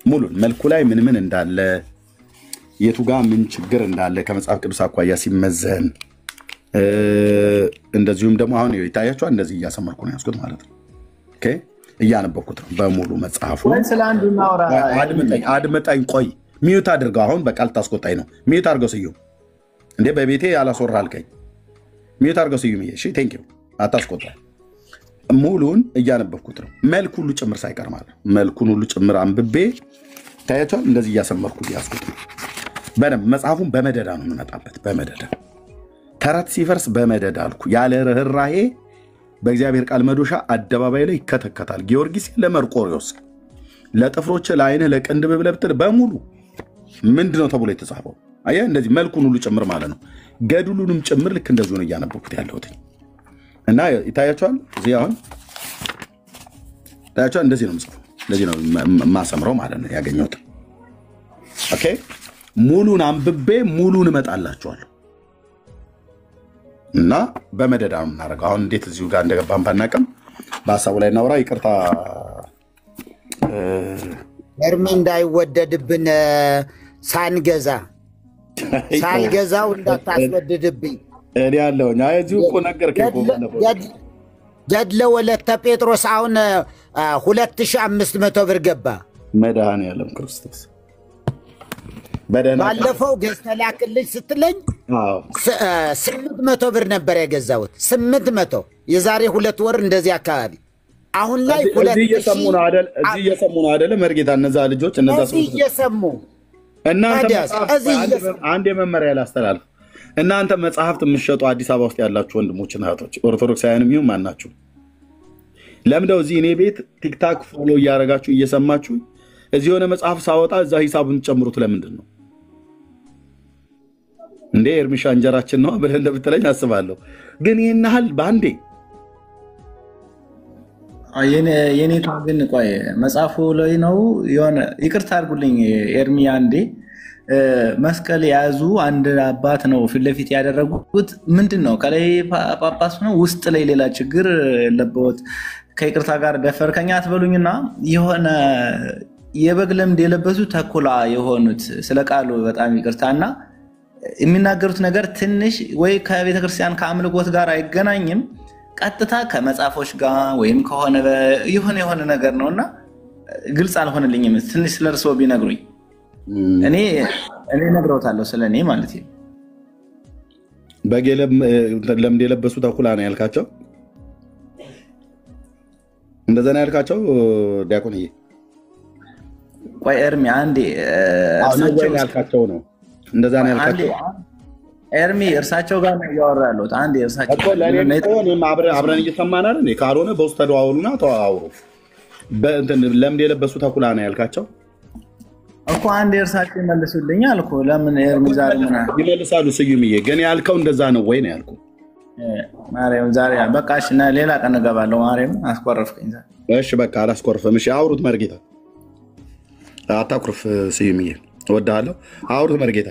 ሙሉን መልኩ ላይ ምን እንዳለ የቱ ጋር ምን ችግር እንዳለ ከመጽሐፍ ቅዱስ አኳያ ሲመዘን እንደዚሁም ደግሞ አሁን ይታያችኋል። እንደዚህ እያሰመርኩ ነው ያስኩት ማለት ነው። ኦኬ እያነበብኩት ነው በሙሉ መጽሐፉ። አድምጠኝ። ቆይ ሚዩት አድርገው። አሁን በቃል ታስቆጣኝ ነው። ሚዩት አድርገው ስዩም። እንዴ በቤቴ ያላስወራ አልከኝ። ሚዩት አድርገው ስዩም። እሺ ቴንክ ዩ። አታስቆጣ። ሙሉን እያነበብኩት ነው። መልኩ ሁሉ ጭምር ሳይቀር ማለት ነው። መልኩን ሁሉ ጭምር አንብቤ ታያችኋል። እንደዚህ እያሰመርኩ ያስኩት ነው። በደምብ መጽሐፉን በመደዳ ነው የምመጣበት። በመደዳ ተረት ሲፈርስ በመደዳ አልኩ። ያለ ርህራሄ በእግዚአብሔር ቃል መዶሻ አደባባይ ላይ ይከተከታል። ጊዮርጊስ ለመርቆሪዎስ ለጥፍሮች ለዓይንህ ለቅንድብ ብለብትል በሙሉ ምንድነው ተብሎ የተጻፈው? አየህ፣ እንደዚህ መልኩን ሁሉ ጭምር ማለት ነው። ገድሉንም ጭምር ልክ እንደዚሁ ነው እያነበብኩት ያለሁት እና ይታያችኋል። እዚህ አሁን ታያችኋል። እንደዚህ ነው የምጽፈው። እንደዚህ ነው ማሰምረው ማለት ነው ያገኘሁት። ኦኬ ሙሉን አንብቤ ሙሉን እመጣላችኋለሁ እና በመደዳ ነው የምናደርገው። አሁን እንዴት እዚሁ ጋር እንደገባን ባናውቅም በሀሳቡ ላይ እናውራ። ይቅርታ እርሚ እንዳይወደድብን ሳልገዛው እንዳታስወድድብኝ እኔ ያለሁኝ። እዚሁ እኮ ነገርከኝ። ገድለ ወለተ ጴጥሮስ አሁን 2500 ብር ገባ። መድኃኔዓለም ክርስቶስ ባለፈው ገዝተህ ላክልኝ ስትለኝ 800 ብር ነበር የገዛሁት። 800 የዛሬ 2 ወር እንደዚህ አካባቢ። አሁን ላይ እዚህ እየሰሙ ነው አይደለ? መርጌታ እነዛ ልጆች እነዛ ሰዎች እየሰሙ እናንተ አንድ የመመሪያ ላስተላልፍ። እናንተ መጽሐፍት የምትሸጡ አዲስ አበባ ውስጥ ያላችሁ ወንድሞችና እህቶች ኦርቶዶክሳውያንም ይሁን ማናችሁ ለምደው እዚህ እኔ ቤት ቲክታክ ፎሎ እያደረጋችሁ እየሰማችሁ እዚህ የሆነ መጽሐፍ ሳወጣ እዛ ሂሳቡን ጨምሩት ለምንድን ነው እንዴ? ኤርሚሻ እንጀራችን ነው ብለህ እንደምትለኝ አስባለሁ። ግን ይህን ያህል በአንዴ የኔታ ግን ቆይ መጽሐፉ ላይ ነው የሆነ ይቅርታ አድርጉልኝ ኤርሚ አንዴ መስቀል የያዙ አንድ አባት ነው ፊት ለፊት ያደረጉት ምንድን ነው ከላይ ጳጳስ ነው ውስጥ ላይ ሌላ ችግር የለበት ከይቅርታ ጋር ደፈርከኛ አትበሉኝና የሆነ የበግ ለምድ የለበሱ ተኩላ የሆኑት ስለ ቃሉ በጣም ይቅርታና የሚናገሩት ነገር ትንሽ ወይ ከቤተክርስቲያን ከአምልኮት ጋር አይገናኝም ቀጥታ ከመጽሐፎች ጋር ወይም ከሆነ የሆነ ነገር ነውና ግልጽ አልሆነልኝም ትንሽ ስለርሶ ቢነግሩኝ እኔ ነግረውታለሁ ስለኔ ማለት ነው በገለም ለምድ የለበሱ ተኩላ ነው ያልካቸው እንደዛ ነው ያልካቸው ዲያቆንዬ ቆይ ኤርሚ አንዴ እርሳቸው ያልካቸው ነው እንደዛ ነው ያልካቸው ኤርሚ እርሳቸው ጋር ነው ያወራሉት አንዴ እርሳቸው እኮ ለኔ አብረን እየሰማን አይደል ካልሆነ በውስጥ ተደዋውሉና ተዋውሩ በእንትን ለምድ የለበሱ ተኩላ ነው ያልካቸው እኮ አንዴ እርሳቸው ይመልሱልኝ አልኩ ለምን ኤርሚ ዛሬ ምን ይመልሳሉ ስዩምዬ ግን ያልከው እንደዛ ነው ወይ ነው ያልኩ ማርያም ዛሬ በቃሽ እና ሌላ ቀን ገባለሁ ማርያም አስቆረፍከኝ ዛሬ እሺ በቃ አላስቆርፍም እሺ አውሩት መርጌታ አታኩርፍ ስዩምዬ እወድሃለሁ አውሩት መርጌታ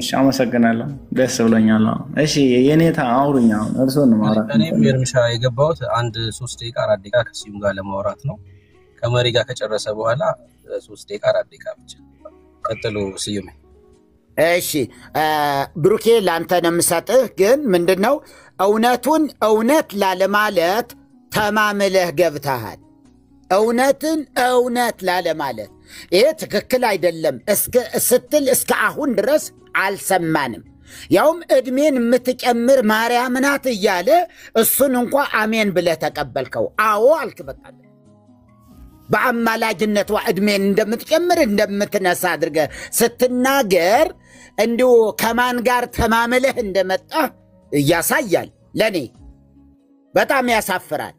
እሺ አመሰግናለሁ ደስ ብሎኛል እሺ የኔታ አውሩኛ እርሶን ማውራት እኔም ኤርሚሻ የገባሁት አንድ 3 ደቂቃ 4 ደቂቃ ከስዩም ጋር ለማውራት ነው ከመሪ ጋር ከጨረሰ በኋላ 3 ደቂቃ 4 ደቂቃ ብቻ ቀጥሉ ስዩም እሺ ብሩኬ ላንተ ነው የምሰጥህ ግን ምንድነው እውነቱን እውነት ላለማለት ተማምለህ ገብተሃል እውነትን እውነት ላለማለት ይሄ ትክክል አይደለም ስትል እስከ አሁን ድረስ አልሰማንም ያውም እድሜን የምትጨምር ማርያም ናት እያለ እሱን እንኳን አሜን ብለህ ተቀበልከው አዎ አልክ በቃ በአማላጅነቷ እድሜን እንደምትጨምር እንደምትነሳ አድርገህ ስትናገር እንዲሁ ከማን ጋር ተማምለህ እንደመጣ ያሳያል ለኔ በጣም ያሳፍራል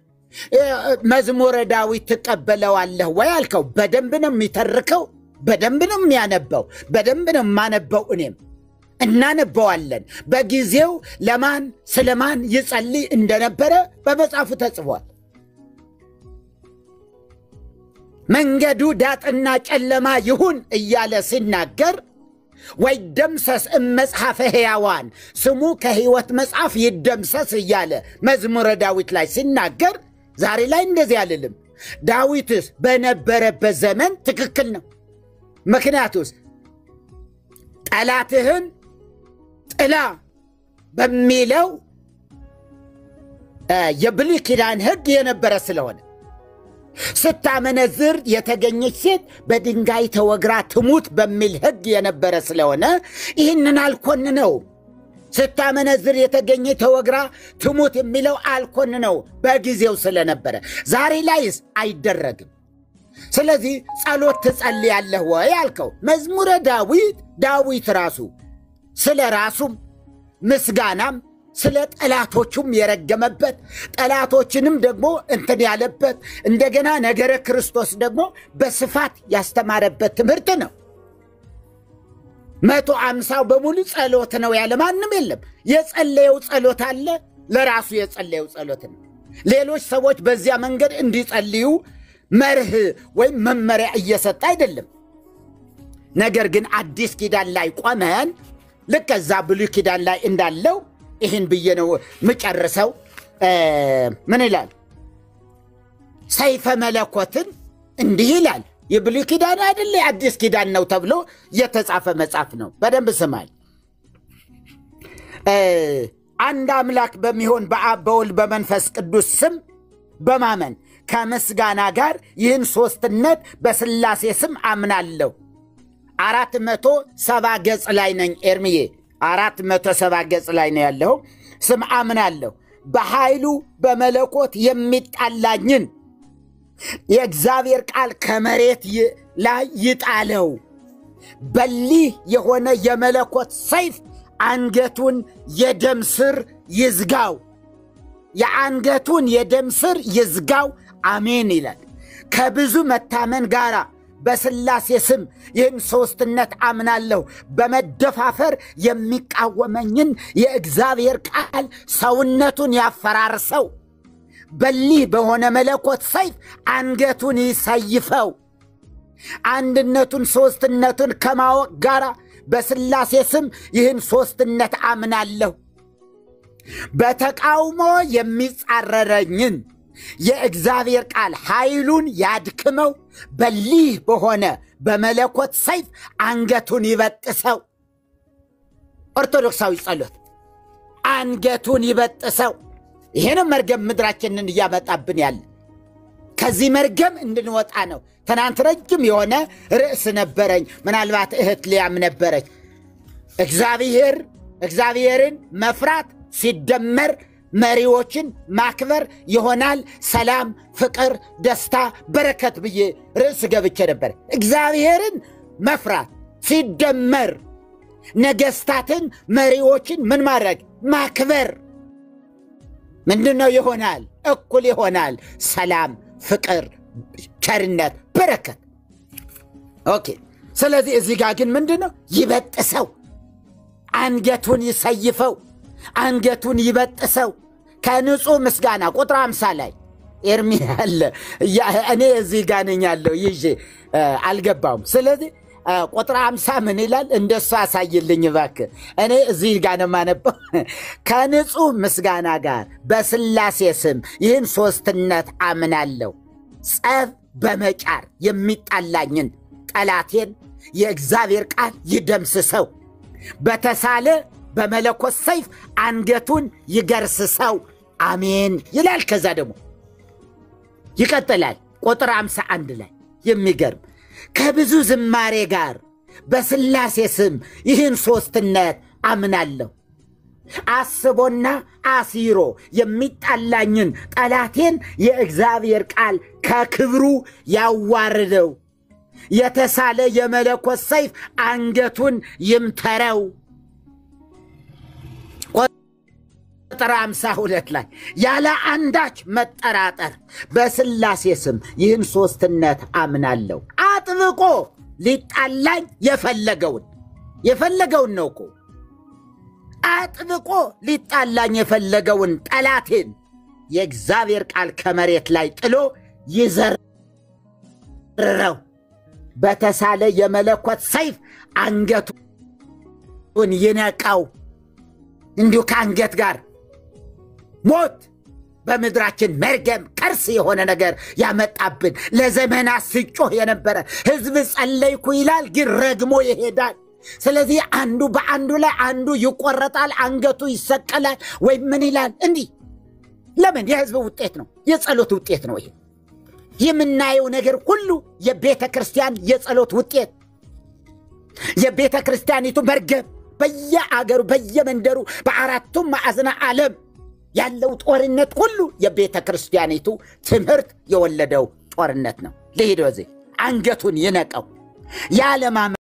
መዝሙረ ዳዊት ተቀበለዋለህ ወይ አልከው በደንብ ነው የሚተርከው በደንብ ነው የሚያነበው በደንብ ነው ማነበው እኔም እናነበዋለን በጊዜው ለማን ስለማን ይጸልይ እንደነበረ በመጽሐፉ ተጽፏል መንገዱ ዳጥና ጨለማ ይሁን እያለ ሲናገር ወይ ደምሰስ መጽሐፈ ሕያዋን ስሙ ከሕይወት መጽሐፍ ይደምሰስ እያለ መዝሙረ ዳዊት ላይ ሲናገር ዛሬ ላይ እንደዚህ አይደለም ዳዊትስ በነበረበት ዘመን ትክክል ነው ምክንያቱስ ጠላትህን ጥላ በሚለው የብሉይ ኪዳን ሕግ የነበረ ስለሆነ ስታመነዝር የተገኘች ሴት በድንጋይ ተወግራ ትሙት በሚል ሕግ የነበረ ስለሆነ ይህንን አልኮንነው ስታመነዝር የተገኘች ተወግራ ትሙት የሚለው አልኮንነው በጊዜው ስለነበረ ዛሬ ላይስ አይደረግም ስለዚህ ጸሎት ትጸልያለህ ወይ አልከው መዝሙረ ዳዊት ራሱ ስለ ራሱም ምስጋናም ስለ ጠላቶቹም የረገመበት ጠላቶችንም ደግሞ እንትን ያለበት እንደገና ነገረ ክርስቶስ ደግሞ በስፋት ያስተማረበት ትምህርት ነው 150 በሙሉ ጸሎት ነው ያለ ማንም የለም የጸለየው ጸሎት አለ ለራሱ የጸለየው ጸሎት ነው ሌሎች ሰዎች በዚያ መንገድ እንዲጸልዩ መርህ ወይ መመሪያ እየሰጠ አይደለም ነገር ግን አዲስ ኪዳን ላይ ቆመን ለከዛ ብሉይ ኪዳን ላይ እንዳለው ይህን ብዬ ነው መጨረሰው ምን ይላል ሰይፈ መለኮትን እንዲህ ይላል የብሉይ ኪዳን አይደል አዲስ ኪዳን ነው ተብሎ የተጻፈ መጽሐፍ ነው በደንብ ስማይ አንድ አምላክ በሚሆን በአብ በወልድ በመንፈስ ቅዱስ ስም በማመን ከምስጋና ጋር ይህን ሶስትነት በስላሴ ስም አምናለሁ 470 ገጽ ላይ ነኝ ኤርሚዬ 470 ገጽ ላይ ነው ያለው ስም አምናለሁ በኃይሉ በመለኮት የሚጣላኝን የእግዚአብሔር ቃል ከመሬት ላይ ይጣለው በሊህ የሆነ የመለኮት ሰይፍ አንገቱን የደም ስር ይዝጋው የአንገቱን የደም ስር ይዝጋው አሜን ይላል። ከብዙ መታመን ጋራ በስላሴ ስም ይህን ሶስትነት አምናለሁ በመደፋፈር የሚቃወመኝን የእግዚአብሔር ቃል ሰውነቱን ያፈራርሰው፣ በሊህ በሆነ መለኮት ሰይፍ አንገቱን ይሰይፈው። አንድነቱን ሶስትነቱን ከማወቅ ጋራ በስላሴ ስም ይህን ሶስትነት አምናለሁ። በተቃውሞ የሚጻረረኝን የእግዚአብሔር ቃል ኃይሉን ያድክመው፣ በሊህ በሆነ በመለኮት ሰይፍ አንገቱን ይበጥሰው። ኦርቶዶክሳዊ ጸሎት አንገቱን ይበጥሰው። ይሄንም መርገም ምድራችንን እያመጣብን ያለ ከዚህ መርገም እንድንወጣ ነው። ትናንት ረጅም የሆነ ርዕስ ነበረኝ። ምናልባት እህት ሊያም ነበረች። እግዚአብሔርን መፍራት ሲደመር መሪዎችን ማክበር ይሆናል ሰላም፣ ፍቅር፣ ደስታ፣ በረከት ብዬ ርዕስ ገብቼ ነበር። እግዚአብሔርን መፍራት ሲደመር ነገስታትን፣ መሪዎችን ምን ማድረግ? ማክበር ምንድነው ይሆናል? እኩል ይሆናል ሰላም፣ ፍቅር፣ ቸርነት፣ በረከት። ኦኬ። ስለዚህ እዚህ ጋር ግን ምንድነው? ይበጥሰው፣ አንገቱን ይሰይፈው፣ አንገቱን ይበጥሰው ከንጹህ ምስጋና። ቁጥር 50 ላይ ኤርምያ አለ። እኔ እዚህ ጋር ነኝ ያለው ይዤ አልገባውም። ስለዚህ ቁጥር 50 ምን ይላል? እንደሱ አሳይልኝ እባክህ። እኔ እዚህ ጋር ነው የማነበው። ከንጹህ ምስጋና ጋር በስላሴ ስም ይህን ሶስትነት አምናለሁ። ጸብ በመጫር የሚጣላኝን ጠላቴን የእግዚአብሔር ቃል ይደምስሰው፣ በተሳለ በመለኮት ሰይፍ አንገቱን ይገርስሰው አሜን ይላል። ከዛ ደግሞ ይቀጥላል ቁጥር 51 ላይ የሚገርም ከብዙ ዝማሬ ጋር በስላሴ ስም ይህን ሶስትነት አምናለሁ። አስቦና አሲሮ የሚጣላኝን ጠላቴን የእግዚአብሔር ቃል ከክብሩ ያዋርደው፣ የተሳለ የመለኮት ሰይፍ አንገቱን ይምተረው። ቁጥር 52 ላይ ያለ አንዳች መጠራጠር በስላሴ ስም ይህን ሶስትነት አምናለሁ። አጥብቆ ሊጣላኝ የፈለገውን ነው እኮ አጥብቆ ሊጣላኝ የፈለገውን ጠላቴን የእግዚአብሔር ቃል ከመሬት ላይ ጥሎ ይዘርረው፣ በተሳለ የመለኮት ሰይፍ አንገቱን ይነቀው። እንዲሁ ከአንገት ጋር ሞት በምድራችን መርገም ከርስ የሆነ ነገር ያመጣብን ለዘመናት ሲጮህ የነበረ ሕዝብ ጸለይኩ ይላል ግን ረግሞ ይሄዳል። ስለዚህ አንዱ በአንዱ ላይ አንዱ ይቆረጣል፣ አንገቱ ይሰቀላል ወይ ምን ይላል? እንዲህ ለምን? የሕዝብ ውጤት ነው፣ የጸሎት ውጤት ነው። ይሄ የምናየው ነገር ሁሉ የቤተ ክርስቲያን የጸሎት ውጤት፣ የቤተ ክርስቲያኒቱ መርገም በየአገሩ በየመንደሩ በአራቱም ማዕዘነ ዓለም ያለው ጦርነት ሁሉ የቤተ ክርስቲያኒቱ ትምህርት የወለደው ጦርነት ነው። ልሂድ ወዜ አንገቱን ይነቀው ያለማ